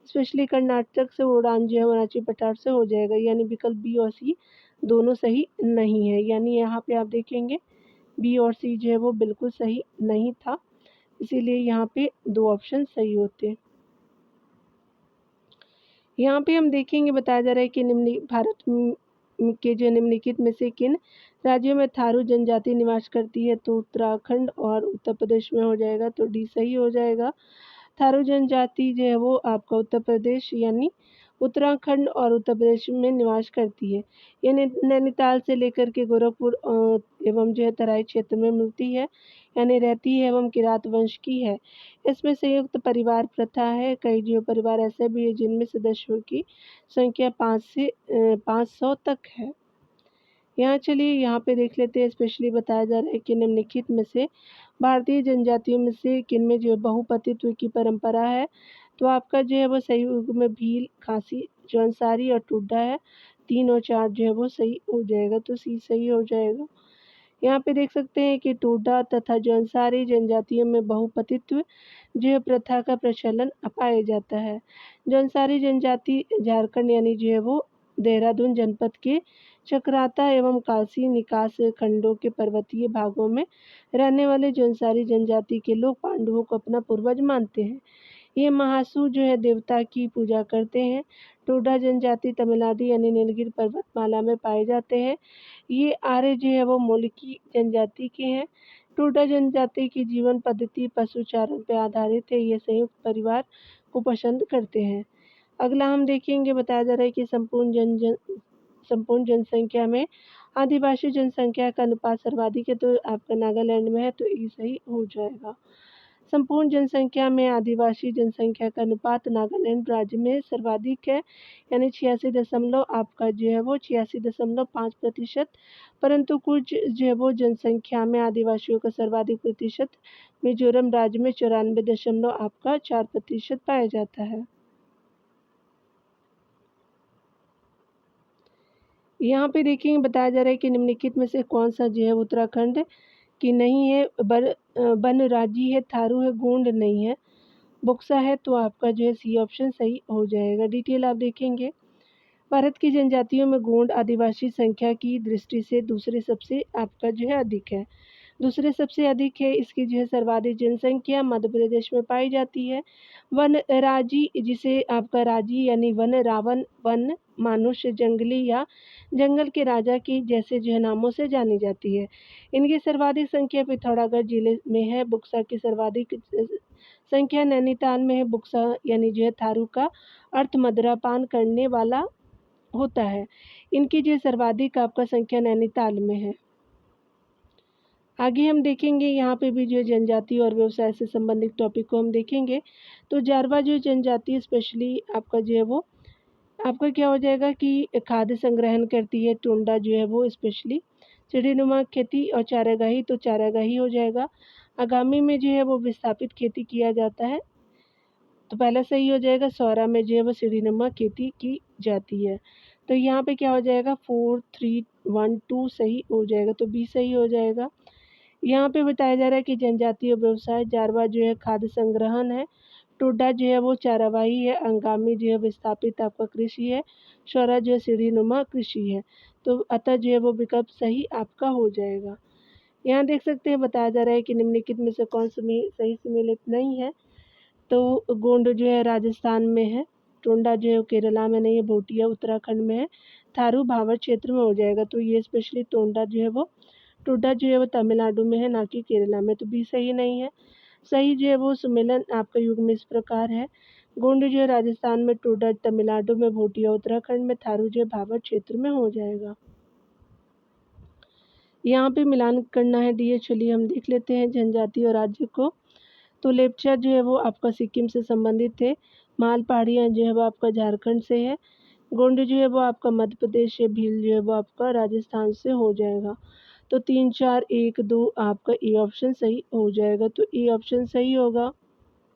A: स्पेशली कर्नाटक से। उड़ान जो है वो रांची पठार से हो जाएगा, यानी विकल्प बी और सी दोनों सही नहीं है। यानी यहाँ पे आप देखेंगे बी और सी जो है वो बिल्कुल सही नहीं था, इसीलिए यहाँ पे दो ऑप्शन सही होते। यहाँ पे हम देखेंगे बताया जा रहा है कि भारत के जो निम्नलिखित में से किन राज्यों में थारू जनजाति निवास करती है। तो उत्तराखंड और उत्तर प्रदेश में हो जाएगा, तो डी सही हो जाएगा। थारू जनजाति जो है वो आपका उत्तर प्रदेश यानी उत्तराखंड और उत्तर प्रदेश में निवास करती है। ये नैनीताल से लेकर के गोरखपुर एवं जो है तराई क्षेत्र में मिलती है, यानी रहती है एवं किरात वंश की है। इसमें संयुक्त परिवार प्रथा है। कई जो परिवार ऐसे भी है जिनमें सदस्यों की संख्या 500 तक है। यहाँ चलिए यहाँ पे देख लेते हैं। स्पेशली बताया जा रहा है कि निम्नलिखित में से भारतीय जनजातियों में से किनमें जो है बहुपतित्व की परंपरा है। तो आपका जो है वो सही युग में भील, खासी, जौनसारी और टुड्डा है। 3 और 4 जो है वो सही हो जाएगा, तो सी सही हो जाएगा। यहाँ पे देख सकते हैं कि टोडा तथा जौनसारी जनजातियों में बहुपतित्व जो है प्रथा का प्रचलन पाया जाता है। जौनसारी जनजाति झारखंड यानी जो है वो देहरादून जनपद के चक्राता एवं काशी निकास खंडों के पर्वतीय भागों में रहने वाले जौनसारी जनजाति के लोग पांडवों को अपना पूर्वज मानते हैं। ये महासु जो है देवता की पूजा करते हैं। टोडा जनजाति तमिलनाडु यानी नीलगिरी पर्वतमाला में पाए जाते हैं। ये आर्य जो है वो मोलकी जनजाति के हैं। टोडा जनजाति की जीवन पद्धति पशुचारण पर आधारित है। ये संयुक्त परिवार को पसंद करते हैं। अगला हम देखेंगे बताया जा रहा है कि संपूर्ण जनसंख्या में आदिवासी जनसंख्या का अनुपात सर्वाधिक है। तो आपका नागालैंड में है, तो ये सही हो जाएगा। संपूर्ण जनसंख्या में आदिवासी जनसंख्या का अनुपात नागालैंड राज्य में सर्वाधिक है, यानी 86 आपका जो है वो 86.5%। परंतु कुछ जो है वो जनसंख्या में आदिवासियों का सर्वाधिक प्रतिशत मिजोरम राज्य में 94 आपका 4% पाया जाता है। यहाँ पे देखिए बताया जा रहा है कि निम्नलिखित में से कौन सा जो है उत्तराखंड की नहीं है। बनराजी है, थारू है, गोंड नहीं है, बुक्सा है। तो आपका जो है सी ऑप्शन सही हो जाएगा। डिटेल आप देखेंगे। भारत की जनजातियों में गोंड आदिवासी संख्या की दृष्टि से दूसरे सबसे आपका जो है अधिक है। दूसरे सबसे अधिक है। इसकी जो है सर्वाधिक जनसंख्या मध्य प्रदेश में पाई जाती है। वन राजी जिसे आपका राजी यानी वन रावण, वन मानुष, जंगली या जंगल के राजा की जैसे जो है नामों से जानी जाती है। इनकी सर्वाधिक संख्या पिथौरागढ़ जिले में है। बुक्सा की सर्वाधिक संख्या नैनीताल में है। बुक्सा यानी जो है थारू का अर्थ मदिरापान करने वाला होता है। इनकी जो सर्वाधिक आपका संख्या नैनीताल में है। आगे हम देखेंगे यहाँ पे भी जो जनजाति और व्यवसाय से संबंधित टॉपिक को हम देखेंगे। तो जारवा जो जनजाति स्पेशली आपका जो है वो आपका क्या हो जाएगा कि खाद्य संग्रहण करती है। टोंडा जो है वो स्पेशली सीढ़ीनुमा खेती और चारागाही, तो चारागाही हो जाएगा। आगामी में जो है वो विस्थापित खेती किया जाता है, तो पहला सही हो जाएगा। सौरा में जो है वो सीढ़ीनुमा खेती की जाती है। तो यहाँ पे क्या हो जाएगा 4, 3, 1, 2 सही हो जाएगा, तो बी सही हो जाएगा। यहाँ पे बताया जा रहा है कि जनजातीय व्यवसाय जारवा जो है खाद्य संग्रहण है। टोडा जो है वो चारावाही है। अंगामी जो है विस्थापित आपका कृषि है। शौरा जो है सीढ़ीनुमा कृषि है। तो अतः जो है वो विकल्प सही आपका हो जाएगा। यहाँ देख सकते हैं बताया जा रहा है कि निम्नलिखित में से कौन सही सम्मिलित नहीं है। तो गोंड जो है राजस्थान में है। टोंडा जो है केरला में नहीं है। भोटिया उत्तराखंड में है। थारू भावर क्षेत्र में हो जाएगा। तो ये स्पेशली टोंडा जो है वो टोडा जो है वो तमिलनाडु में है, ना कि केरला में, तो भी सही नहीं है। सही जो है वो सम्मेलन आपका युग में इस प्रकार है। गोंड जो है राजस्थान में, टोडा तमिलनाडु में, भोटिया उत्तराखंड में, थारू जो है भावर क्षेत्र में हो जाएगा। यहाँ पे मिलान करना है डी। चलिए हम देख लेते हैं जनजाति और राज्य को। तो लेप्चा जो है वो आपका सिक्किम से संबंधित है। माल पहाड़ियाँ जो है वो आपका झारखंड से है। गोंड जो है वो आपका मध्य प्रदेश से। भील जो है वो आपका राजस्थान से हो जाएगा। तो 3, 4, 1, 2 आपका ए ऑप्शन सही हो जाएगा, तो ए ऑप्शन सही होगा।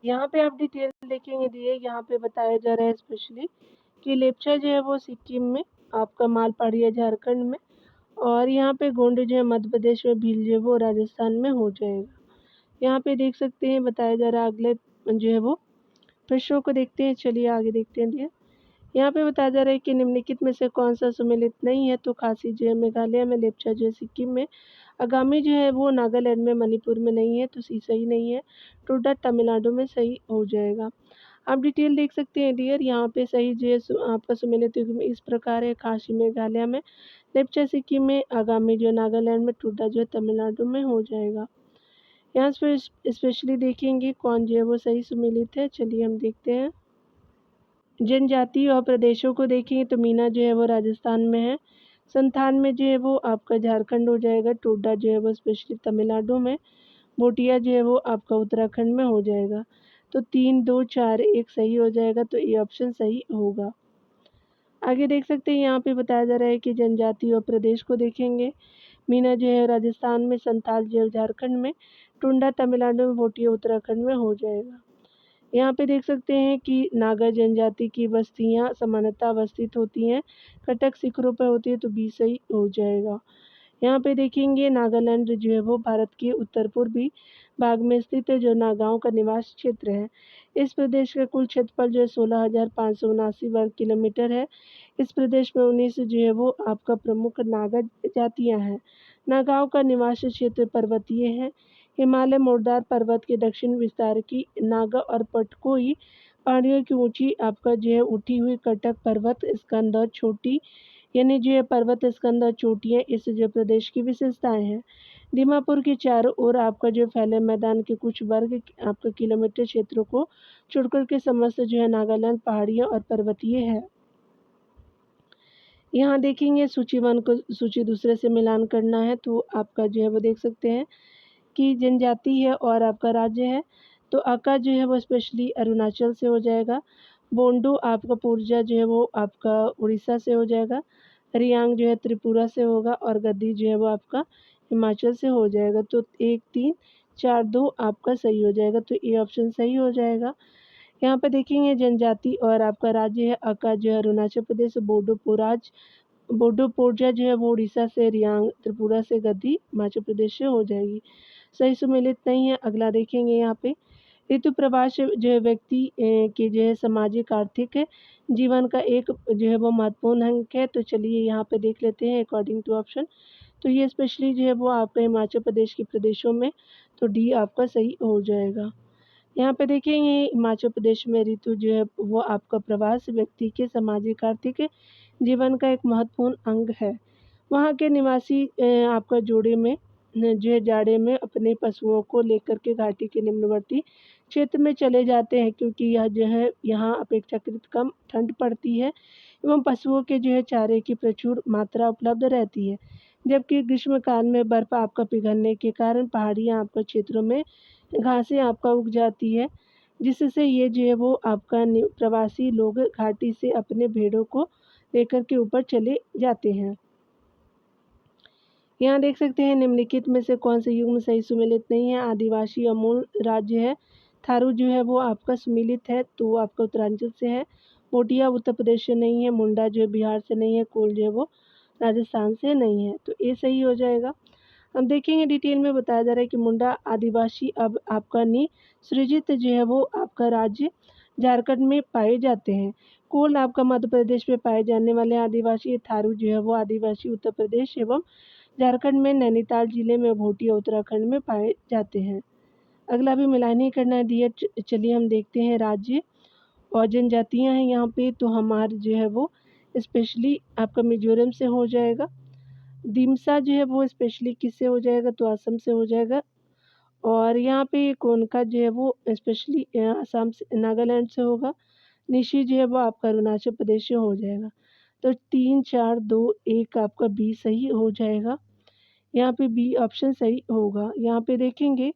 A: यहाँ पे आप डिटेल देखेंगे दिए। यहाँ पे बताया जा रहा है स्पेशली कि लेप्चा जो है वो सिक्किम में, आपका माल पहाड़िया झारखंड में, और यहाँ पे गोंड जो है मध्य प्रदेश में, भील जो है वो राजस्थान में हो जाएगा। यहाँ पे देख सकते हैं बताया जा रहा है, अगले जो है वो प्रश्नों को देखते हैं। चलिए आगे देखते हैं डियर। यहाँ पे बताया जा रहा है कि निम्नलिखित में से कौन सा सुमेलित नहीं है। तो खासी जो है मेघालय में, लेप्चा जो है सिक्किम में, आगामी जो है वो नागालैंड में, मणिपुर में नहीं है, तो सी सही नहीं है। टोडा तमिलनाडु में सही हो जाएगा। आप डिटेल देख सकते हैं डियर। यहाँ पे सही जो है आपका सुमेलित युग्म इस प्रकार है, खासी मेघालय में, लेप्चा सिक्किम में, आगामी जो है नागालैंड में, टोडा जो है तमिलनाडु में हो जाएगा। यहाँ पे स्पेशली देखेंगे कौन जो है वो सही सुमेलित है। चलिए हम देखते हैं। जनजाति और प्रदेशों को देखेंगे तो मीना जो है वो राजस्थान में है, संथान में जो है वो आपका झारखंड हो जाएगा, टोडा जो है वो स्पेशली तमिलनाडु में, भोटिया जो है वो आपका उत्तराखंड में हो जाएगा। तो 3, 2, 4, 1 सही हो जाएगा, तो ये ऑप्शन सही होगा। आगे देख सकते हैं यहाँ पे बताया जा रहा है कि जनजाति और प्रदेश को देखेंगे। मीना जो है राजस्थान में, संथाल जो है झारखंड में, टुंडा तमिलनाडु में, भोटिया उत्तराखंड में हो जाएगा। यहाँ पे देख सकते हैं कि नागा जनजाति की बस्तियाँ सामान्यतः अवस्थित होती हैं, कटक शिखरों पर होती है, तो बी सही हो जाएगा। यहाँ पे देखेंगे नागालैंड जो है वो भारत के उत्तर पूर्वी भाग में स्थित है, जो नागाओं का निवास क्षेत्र है। इस प्रदेश का कुल क्षेत्रफल जो है 16,579 वर्ग किलोमीटर है। इस प्रदेश में 19 जो है वो आपका प्रमुख नागा जातियाँ हैं। नागाओं का निवास क्षेत्र पर्वतीय है। हिमालय मोरदार पर्वत के दक्षिण विस्तार की नागा और पटकोई पहाड़ियों की ऊंची आपका जो है उठी हुई कटक पर्वत स्कंद और छोटी यानी जो है पर्वत स्कंद और चोटियाँ इस जो प्रदेश की विशेषताएं हैं। दीमापुर के चारों ओर आपका जो फैले मैदान के कुछ वर्ग आपका किलोमीटर क्षेत्रों को छोड़कर के समस्त जो है नागालैंड पहाड़ियाँ और पर्वतीय है। यहाँ देखेंगे सूची 1 को सूची दूसरे से मिलान करना है, तो आपका जो है वो देख सकते हैं कि जनजाति है और आपका राज्य है। तो अका जो है वो स्पेशली अरुणाचल से हो जाएगा। बोंडो आपका पूर्जा जो है वो आपका उड़ीसा से हो जाएगा। रियांग जो है त्रिपुरा से होगा और गद्दी जो है वो आपका हिमाचल से हो जाएगा। तो 1, 3, 4, 2 आपका सही हो जाएगा, तो ये ऑप्शन सही हो जाएगा। यहाँ पे देखेंगे जनजाति और आपका राज्य है अका जो है अरुणाचल प्रदेश, बोडो पोर्जा जो है वो उड़ीसा से, रियांग त्रिपुरा से, गद्दी हिमाचल प्रदेश से हो जाएगी। सही सुमेलित नहीं है। अगला देखेंगे यहाँ पे ऋतु प्रवास जो है व्यक्ति के जो है सामाजिक आर्थिक जीवन का एक जो है वो महत्वपूर्ण अंग है। तो चलिए यहाँ पे देख लेते हैं अकॉर्डिंग टू ऑप्शन। तो ये स्पेशली जो है वो आपका हिमाचल प्रदेश के प्रदेशों में, तो डी आपका सही हो जाएगा। यहाँ पे देखेंगे हिमाचल प्रदेश में ऋतु जो है वो आपका प्रवास व्यक्ति के सामाजिक आर्थिक जीवन का एक महत्वपूर्ण अंग है। वहाँ के निवासी आपका जोड़े में जो है जाड़े में अपने पशुओं को लेकर के घाटी के निम्नवर्ती क्षेत्र में चले जाते हैं, क्योंकि यह जो है यहाँ अपेक्षाकृत कम ठंड पड़ती है एवं पशुओं के जो है चारे की प्रचुर मात्रा उपलब्ध रहती है। जबकि ग्रीष्मकाल में बर्फ आपका पिघलने के कारण पहाड़ियाँ आपका क्षेत्रों में घासें आपका उग जाती है, जिससे ये जो है वो आपका प्रवासी लोग घाटी से अपने भेड़ों को लेकर के ऊपर चले जाते हैं। यहाँ देख सकते हैं निम्नलिखित में से कौन से युग्म सही सुमेलित नहीं है। आदिवासी और मूल राज्य है। थारू जो है वो आपका सुमेलित है, तो आपका उत्तरांचल से है। मोटिया उत्तर प्रदेश से नहीं है। मुंडा जो है बिहार से नहीं है। कोल जो है वो राजस्थान से नहीं है, तो ये सही हो जाएगा। हम देखेंगे डिटेल में बताया जा रहा है कि मुंडा आदिवासी अब आपका सृजित जो है वो आपका राज्य झारखंड में पाए जाते हैं। कोल आपका मध्य प्रदेश में पाए जाने वाले आदिवासी। थारू जो है वो आदिवासी उत्तर प्रदेश एवं झारखंड में नैनीताल जिले में, भोटिया उत्तराखंड में पाए जाते हैं। अगला भी मिलान ही करना है दिया। चलिए हम देखते हैं राज्य और जनजातियाँ हैं यहाँ पे। तो हमारे जो है वो स्पेशली आपका मिजोरम से हो जाएगा। दिमसा जो है वो स्पेशली किससे हो जाएगा, तो असम से हो जाएगा। और यहाँ पे कोनका जो है वो स्पेशली असम से, नागालैंड से होगा। निशी जो है वो आपका अरुणाचल प्रदेश से हो जाएगा। तो 3, 4, 2, 1 आपका बी सही हो जाएगा। यहाँ पे बी ऑप्शन सही होगा। यहाँ पे देखेंगे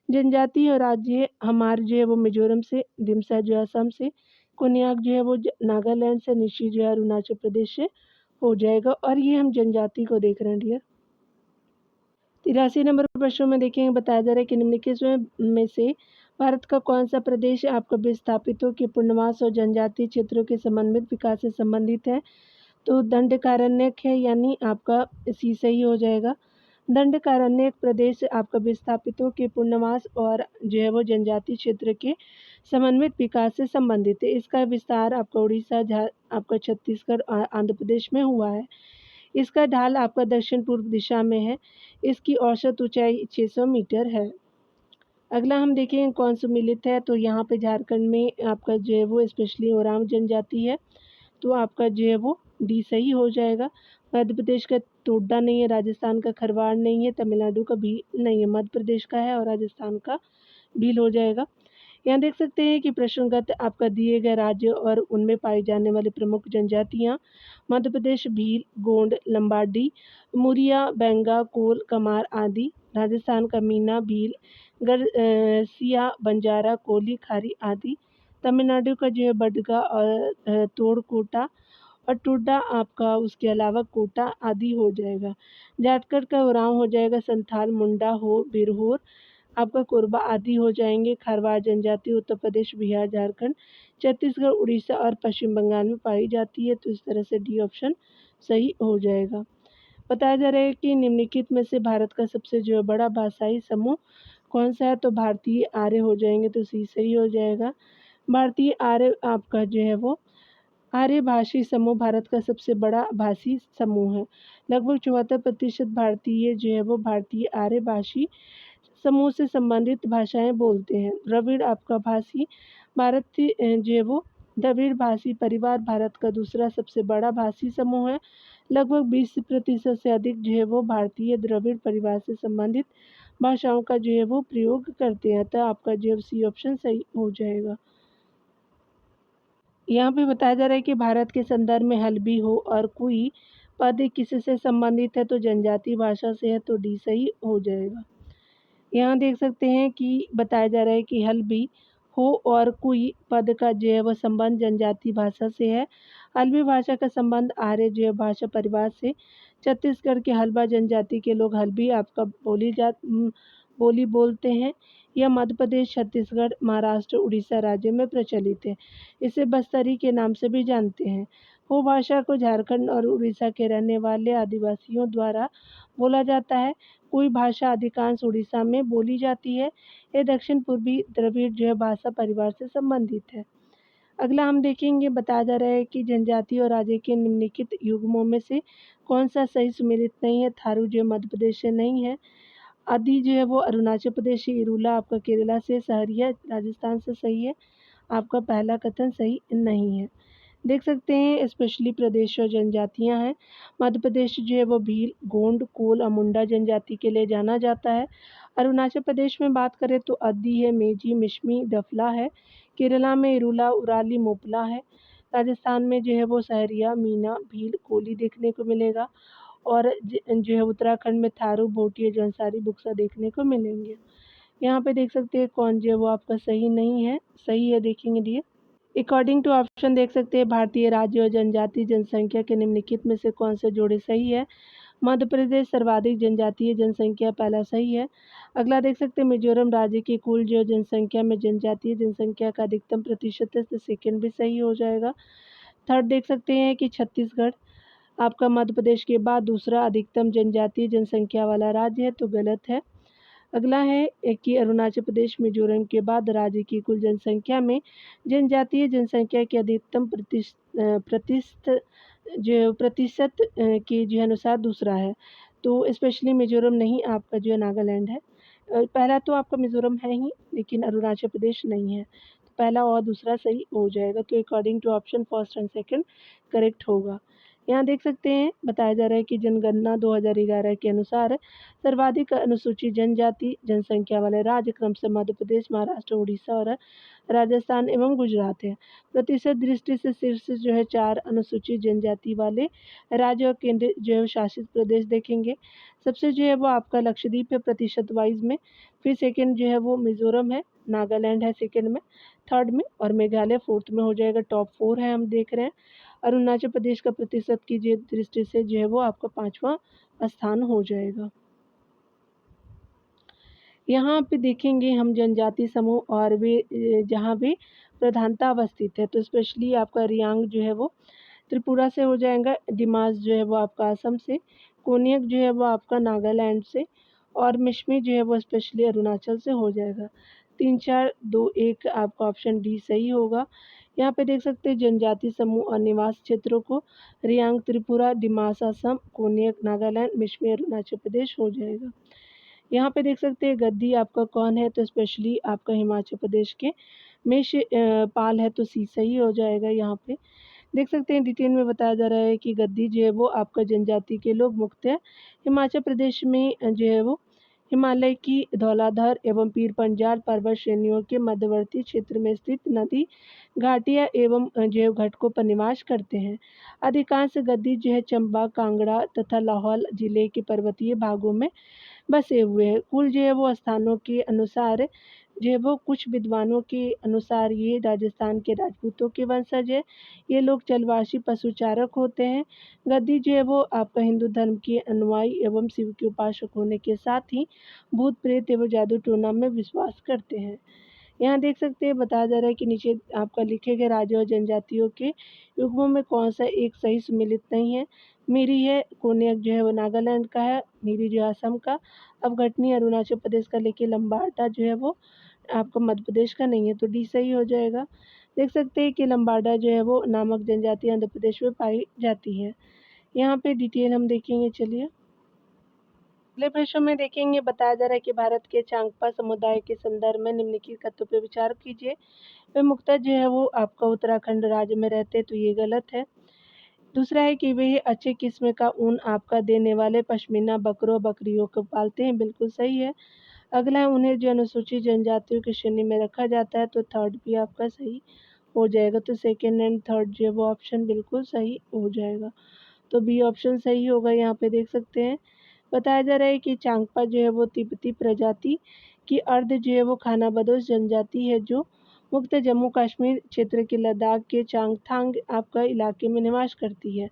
A: जनजाति और राज्य हमार जो है वो मिजोरम से, दिमसा जो है असम से, कोन्याक जो है वो नागालैंड से, निशी जो है अरुणाचल प्रदेश से हो जाएगा। और ये हम जनजाति को देख रहे हैं डियर। 83 नंबर प्रश्न में देखेंगे बताया जा रहा है कि निम्नलिखित में से भारत का कौन सा प्रदेश आपका विस्थापितों के पुनर्वास और जनजातीय क्षेत्रों के समन्वित विकास से संबंधित है। तो दंडकारण्यक है, यानी आपका सी सही हो जाएगा। दंडकारण्यक प्रदेश आपका विस्थापितों के पुनर्वास और जो है वो जनजातीय क्षेत्र के समन्वित विकास से संबंधित है। इसका विस्तार आपका उड़ीसा, आपका छत्तीसगढ़ और आंध्र प्रदेश में हुआ है। इसका ढाल आपका दक्षिण पूर्व दिशा में है। इसकी औसत ऊंचाई 600 मीटर है। अगला हम देखें कौन सम्मिलित है, तो यहाँ पे झारखंड में आपका जो है वो स्पेशली ओरांव जनजाति है, तो आपका जो है वो डी सही हो जाएगा। मध्य प्रदेश का टोडा नहीं है, राजस्थान का खरवाड़ नहीं है, तमिलनाडु का भी नहीं है, मध्य प्रदेश का है और राजस्थान का भील हो जाएगा। यहाँ देख सकते हैं कि प्रश्नगत आपका दिए गए राज्य और उनमें पाई जाने वाली प्रमुख जनजातियाँ। मध्य प्रदेश भील, गोंड, लंबाडी, मुरिया, बेंगा, कोल, कमार आदि। राजस्थान का मीना, भील, सिया, बंजारा, कोली, खारी आदि। तमिलनाडु का जो है बडगा और तोड़कोटा और टुड्डा आपका उसके अलावा कोटा आदि हो जाएगा। झारखंड का उरांव हो जाएगा, संथाल, मुंडा हो, बिरहोर, आपका कोरबा आदि हो जाएंगे। खारवाड़ जनजाति उत्तर प्रदेश, बिहार, झारखंड, छत्तीसगढ़, उड़ीसा और पश्चिम बंगाल में पाई जाती है, तो इस तरह से डी ऑप्शन सही हो जाएगा। बताया जा रहा है कि निम्नलिखित में से भारत का सबसे जो बड़ा भाषाई समूह कौन सा है, तो भारतीय आर्य हो जाएंगे, तो सी सही हो जाएगा। भारतीय आर्य आपका जो है वो आर्य भाषी समूह भारत का सबसे बड़ा भाषी समूह है। लगभग 74% भारतीय जो है वो भारतीय आर्य भाषी समूह से संबंधित भाषाएं बोलते हैं। द्रविड़ आपका भाषी भारत जो है वो द्रविड़ भाषी परिवार भारत का दूसरा सबसे बड़ा भाषी समूह है। लगभग 20% से अधिक जो है वो भारतीय द्रविड़ परिवार से संबंधित भाषाओं का जो है वो प्रयोग करते हैं, अतः आपका जो है सी ऑप्शन सही हो जाएगा। यहाँ पे बताया जा रहा है कि भारत के संदर्भ में हल्बी हो और कोई पद किसी से संबंधित है, तो जनजातीय भाषा से है, तो डी सही हो जाएगा। यहाँ देख सकते हैं कि बताया जा रहा है कि हल्बी हो और कोई पद का जो है वह संबंध जनजातीय भाषा से है। हल्बी भाषा का संबंध आर्य जो है भाषा परिवार से। छत्तीसगढ़ के हल्बा जनजाति के लोग हल्बी आपका बोली बोलते हैं। यह मध्य प्रदेश, छत्तीसगढ़, महाराष्ट्र, उड़ीसा राज्य में प्रचलित है। इसे बस्तरी के नाम से भी जानते हैं। हो भाषा को झारखंड और उड़ीसा के रहने वाले आदिवासियों द्वारा बोला जाता है। कोई भाषा अधिकांश उड़ीसा में बोली जाती है। यह दक्षिण पूर्वी द्रविड़ जो है भाषा परिवार से संबंधित है। अगला हम देखेंगे, बताया जा रहा है कि जनजाति और राज्य के निम्नलिखित युग्मों में से कौन सा सही सुमेलित नहीं है। थारू जो मध्य प्रदेश से नहीं है। आदि जो है वो अरुणाचल प्रदेश से, इरूला आपका केरला से, सहरिया राजस्थान से सही है। आपका पहला कथन सही नहीं है। देख सकते हैं स्पेशली प्रदेश और जनजातियां हैं। मध्य प्रदेश जो है वो भील, गोंड, कोल और मुंडा जनजाति के लिए जाना जाता है। अरुणाचल प्रदेश में बात करें तो अद्दी है, मेजी, मिश्मी, दफला है। केरला में इरूला, उराली, मोपला है। राजस्थान में जो है वो सहरिया, मीना, भील, कोली देखने को मिलेगा। और जो है उत्तराखंड में थारू, भोटिया, जौनसारी, बुक्सा देखने को मिलेंगे। यहाँ पे देख सकते हैं कौन जो है वो आपका सही नहीं है, सही है देखेंगे लिए। अकॉर्डिंग टू ऑप्शन देख सकते हैं भारतीय राज्य और जनजातीय जनसंख्या के निम्नलिखित में से कौन से जोड़े सही है। मध्य प्रदेश सर्वाधिक जनजातीय जनसंख्या पहला सही है। अगला देख सकते हैं मिजोरम राज्य की कुल जो जनसंख्या में जनजातीय जनसंख्या का अधिकतम प्रतिशत है, तो सेकेंड भी सही हो जाएगा। थर्ड देख सकते हैं कि छत्तीसगढ़ आपका मध्य प्रदेश के बाद दूसरा अधिकतम जनजातीय जनसंख्या वाला राज्य है, तो गलत है। अगला है कि अरुणाचल प्रदेश मिजोरम के बाद राज्य की कुल जनसंख्या में जनजातीय जनसंख्या के अधिकतम प्रतिशत के जो अनुसार दूसरा है, तो स्पेशली मिजोरम नहीं, आपका जो है नागालैंड है। पहला तो आपका मिजोरम है ही, लेकिन अरुणाचल प्रदेश नहीं है, तो पहला और दूसरा सही हो जाएगा। तो according to option first and second correct होगा। यहाँ देख सकते हैं बताया जा रहा है कि जनगणना 2011 के अनुसार सर्वाधिक अनुसूचित जनजाति जनसंख्या वाले राज्य क्रमशः मध्य प्रदेश, महाराष्ट्र, उड़ीसा और राजस्थान एवं गुजरात है। प्रतिशत दृष्टि से शीर्ष जो है 4 अनुसूचित जनजाति वाले राज्य और केंद्र जो है शासित प्रदेश देखेंगे। सबसे जो है वो आपका लक्षद्वीप है प्रतिशत वाइज में, फिर सेकेंड जो है वो मिजोरम है, नागालैंड है सेकेंड में, थर्ड में और मेघालय फोर्थ में हो जाएगा। टॉप 4 है हम देख रहे हैं। अरुणाचल प्रदेश का प्रतिशत की दृष्टि से जो है वो आपका 5वां स्थान हो जाएगा। यहाँ पे देखेंगे हम जनजाति समूह और वे जहाँ वे प्रधानता अवस्थित है, तो स्पेशली आपका रियांग जो है वो त्रिपुरा से हो जाएगा, डिमास जो है वो आपका असम से, कोनियक जो है वो आपका नागालैंड से, और मिशमी जो है वो स्पेशली अरुणाचल से हो जाएगा। 3 4 2 1 आपका ऑप्शन डी सही होगा। यहाँ पे देख सकते हैं जनजाति समूह और निवास क्षेत्रों को रियांग त्रिपुरा, डिमास असम, कोनियक नागालैंड, मिशमी अरुणाचल प्रदेश हो जाएगा। यहाँ पे देख सकते हैं गद्दी आपका कौन है, तो स्पेशली आपका हिमाचल प्रदेश के मेष पाल है, तो सी सही हो जाएगा। यहाँ पे देख सकते हैं डिटेल में बताया जा रहा है कि गद्दी जो है वो आपका जनजाति के लोग मुक्त है। हिमाचल प्रदेश में जो है वो हिमालय की धौलाधर एवं पीर पंजाल पर्वत श्रेणियों के मध्यवर्ती क्षेत्र में स्थित नदी घाटियाँ एवं जो है घाटों पर निवास करते हैं। अधिकांश गद्दी जो है चंबा, कांगड़ा तथा लाहौल जिले के पर्वतीय भागों में बसे हुए हैं। कुल जो है वो स्थानों के अनुसार जो है वो कुछ विद्वानों के अनुसार ये राजस्थान के राजपूतों के वंशज है। ये लोग जलवासी पशुचारक होते हैं। गद्दी जो है वो आपका हिंदू धर्म के अनुयायी एवं शिव के उपासक होने के साथ ही भूत प्रेत एवं जादू टोना में विश्वास करते हैं। यहाँ देख सकते हैं बताया जा रहा है कि नीचे आपका लिखे गए राज्यों और जनजातियों के युग्मों में कौन सा एक सही सुमेलित नहीं है। मेरी है कोनियक जो है वो नागालैंड का है, मेरी जो है असम का, अवगटनी अरुणाचल प्रदेश का, लेकिन लंबाटा जो है वो आपका मध्य प्रदेश का नहीं है, तो डी सही हो जाएगा। देख सकते हैं कि लंबाडा जो है वो नामक जनजाति आंध्र प्रदेश में पाई जाती है। यहाँ पे डिटेल हम देखेंगे, चलिए अगले प्रश्न में देखेंगे। बताया जा रहा है कि भारत के चांगपा समुदाय के संदर्भ में निम्नलिखित तथ्यों पर विचार कीजिए। वे मुख्यतः जो है वो आपका उत्तराखंड राज्य में रहते, तो ये गलत है। दूसरा है कि वे अच्छे किस्म का ऊन आपका देने वाले पश्मीना बकरों बकरियों को पालते हैं, बिल्कुल सही है। अगला है उन्हें जो अनुसूचित जनजातियों की श्रेणी में रखा जाता है, तो थर्ड भी आपका सही हो जाएगा। तो सेकेंड एंड थर्ड जो है वो ऑप्शन बिल्कुल सही हो जाएगा, तो बी ऑप्शन सही होगा। यहाँ पे देख सकते हैं बताया जा रहा है कि चांगपा जो है वो तिब्बती प्रजाति की अर्ध जो है वो खानाबदोश जनजाति है, जो मुक्त जम्मू कश्मीर क्षेत्र के लद्दाख के चांगथांग आपका इलाके में निवास करती है।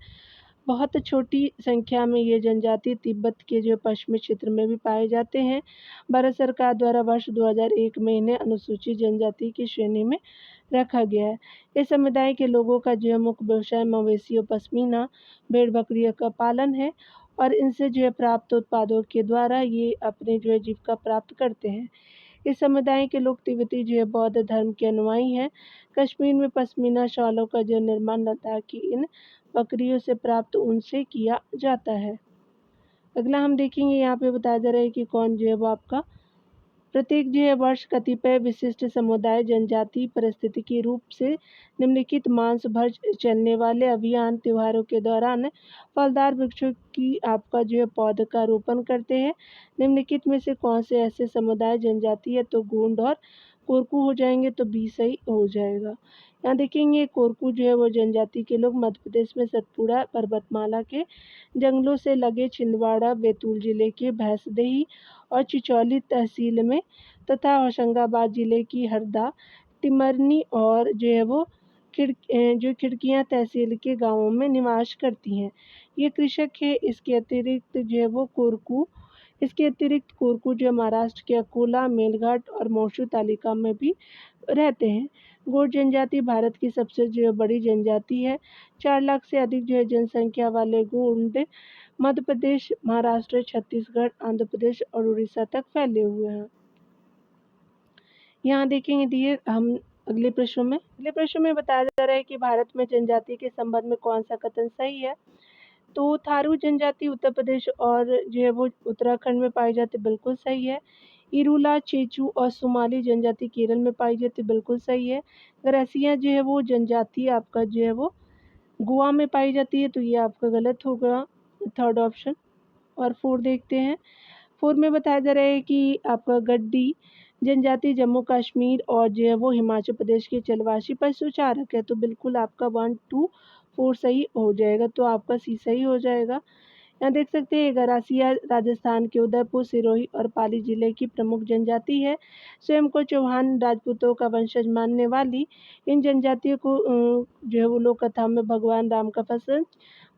A: बहुत छोटी संख्या में ये जनजाति तिब्बत के जो पश्चिमी क्षेत्र में भी पाए जाते हैं। भारत सरकार द्वारा वर्ष 2001 में इन्हें अनुसूचित जनजाति की श्रेणी में रखा गया है। इस समुदाय के लोगों का जो मुख्य व्यवसाय मवेशियों, पश्मीना भेड़ बकरियों का पालन है, और इनसे जो है प्राप्त उत्पादों के द्वारा ये अपने जो है जीविका प्राप्त करते हैं। इस समुदाय के लोग तिब्बती जो है बौद्ध धर्म के अनुयायी हैं। कश्मीर में पश्मीना शॉलों का जो निर्माण लद्दाख की इन बकरियों से प्राप्त ऊन से किया जाता है। अगला हम देखेंगे, यहाँ पे बताया जा रहा है कि कौन जो है वो आपका प्रत्येक जो है वर्ष कतिपय विशिष्ट समुदाय जनजाति पारिस्थितिकी रूप से निम्नलिखित मांस भर चलने वाले अभियान त्योहारों के दौरान फलदार वृक्षों की आपका जो है पौध का रोपण करते हैं। निम्नलिखित में से कौन से ऐसे समुदाय जनजाति है, तो गोंड और कोरकू हो जाएंगे, तो बी सही हो जाएगा। यहाँ देखेंगे कोरकू जो है वो जनजाति के लोग मध्य प्रदेश में सतपुड़ा पर्वतमाला के जंगलों से लगे छिंदवाड़ा बैतूल जिले के भैंसदेही और चिचौली तहसील में तथा होशंगाबाद जिले की हरदा, टिमरनी और जो है वो खिड़कियाँ तहसील के गांवों में निवास करती हैं। ये कृषक है। इसके अतिरिक्त कोरकू जो महाराष्ट्र के अकोला, मेलघाट और मोशु तालुका में भी रहते हैं। गोंड जनजाति भारत की सबसे जो बड़ी जनजाति है। 4 लाख से अधिक जो है जनसंख्या वाले गोंड मध्य प्रदेश, महाराष्ट्र, छत्तीसगढ़, आंध्र प्रदेश और उड़ीसा तक फैले हुए हैं। यहाँ देखेंगे दिए हम अगले प्रश्न में बताया जा रहा है कि भारत में जनजाति के संबंध में कौन सा कथन सही है। तो थारू जनजाति उत्तर प्रदेश और जो है वो उत्तराखंड में पाई जाती, बिल्कुल सही है। इरूला, चेचू और सोमाली जनजाति केरल में पाई जाती, बिल्कुल सही है। ग्रासिया जो है वो जनजाति आपका जो है वो गोवा में पाई जाती है, तो ये आपका गलत होगा, थर्ड ऑप्शन। और 4 देखते हैं। 4 में बताया जा रहा है कि आपका गड्डी जनजाति जम्मू कश्मीर और जो है वो हिमाचल प्रदेश के जलवासी पशुचारक है, तो बिल्कुल आपका 1 2 4 सही हो जाएगा, तो आपका सी सही हो जाएगा। यहाँ देख सकते हैं गरासिया राजस्थान के उदयपुर, सिरोही और पाली जिले की प्रमुख जनजाति है। स्वयं को चौहान राजपूतों का वंशज मानने वाली इन जनजातियों को जो है वो लोक कथा में भगवान राम का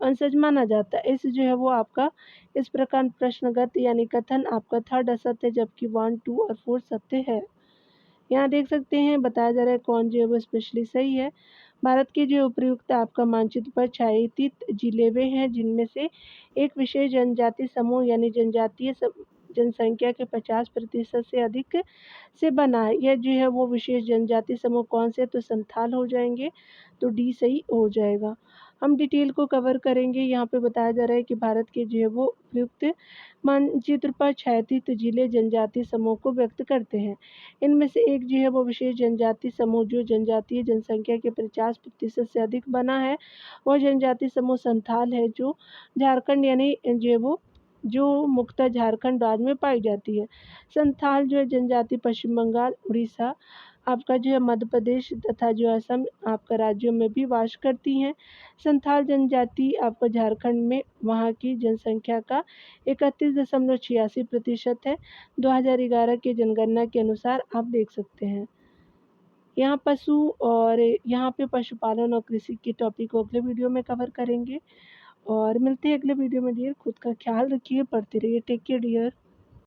A: वंशज माना जाता है। इस जो है वो आपका इस प्रकार प्रश्नगत यानी कथन आपका थर्ड असत्य है, जबकि 1 2 और 4 सत्य है। यहाँ देख सकते हैं बताया जा रहा है कौन जो है वो स्पेशली सही है। भारत के जो उपयुक्त आपका मानचित्र पर छायांकित जिले वे हैं जिनमें से एक विशेष जनजाति समूह यानी जनजातीय जनसंख्या के 50% से अधिक से बना है। यह जो है वो विशेष जनजाति समूह कौन से, तो संथाल हो जाएंगे, तो डी सही हो जाएगा। हम डिटेल को कवर करेंगे। यहाँ पे बताया जा रहा है कि भारत के जो है वो उपयुक्त मानचित्र पर छायांकित जिले जनजाति समूह को व्यक्त करते हैं। इनमें से एक जो है वो विशेष जनजाति समूह जो जनजातीय जनसंख्या के 50% से अधिक बना है, वह जनजाति समूह संथाल है, जो झारखंड यानी जो है वो जो मुख्यतः झारखंड राज्य में पाई जाती है। संथाल जो है जनजाति पश्चिम बंगाल, उड़ीसा, आपका जो है मध्य प्रदेश तथा जो असम आपका राज्यों में भी वास करती हैं। संथाल जनजाति आपका झारखंड में वहाँ की जनसंख्या का 31.86% है। 2011 की जनगणना के अनुसार आप देख सकते हैं। यहाँ पशु और यहाँ पे पशुपालन और कृषि के टॉपिक को अगले वीडियो में कवर करेंगे और मिलते हैं अगले वीडियो में डियर। खुद का ख्याल रखिए, पढ़ते रहिए। Take care dear.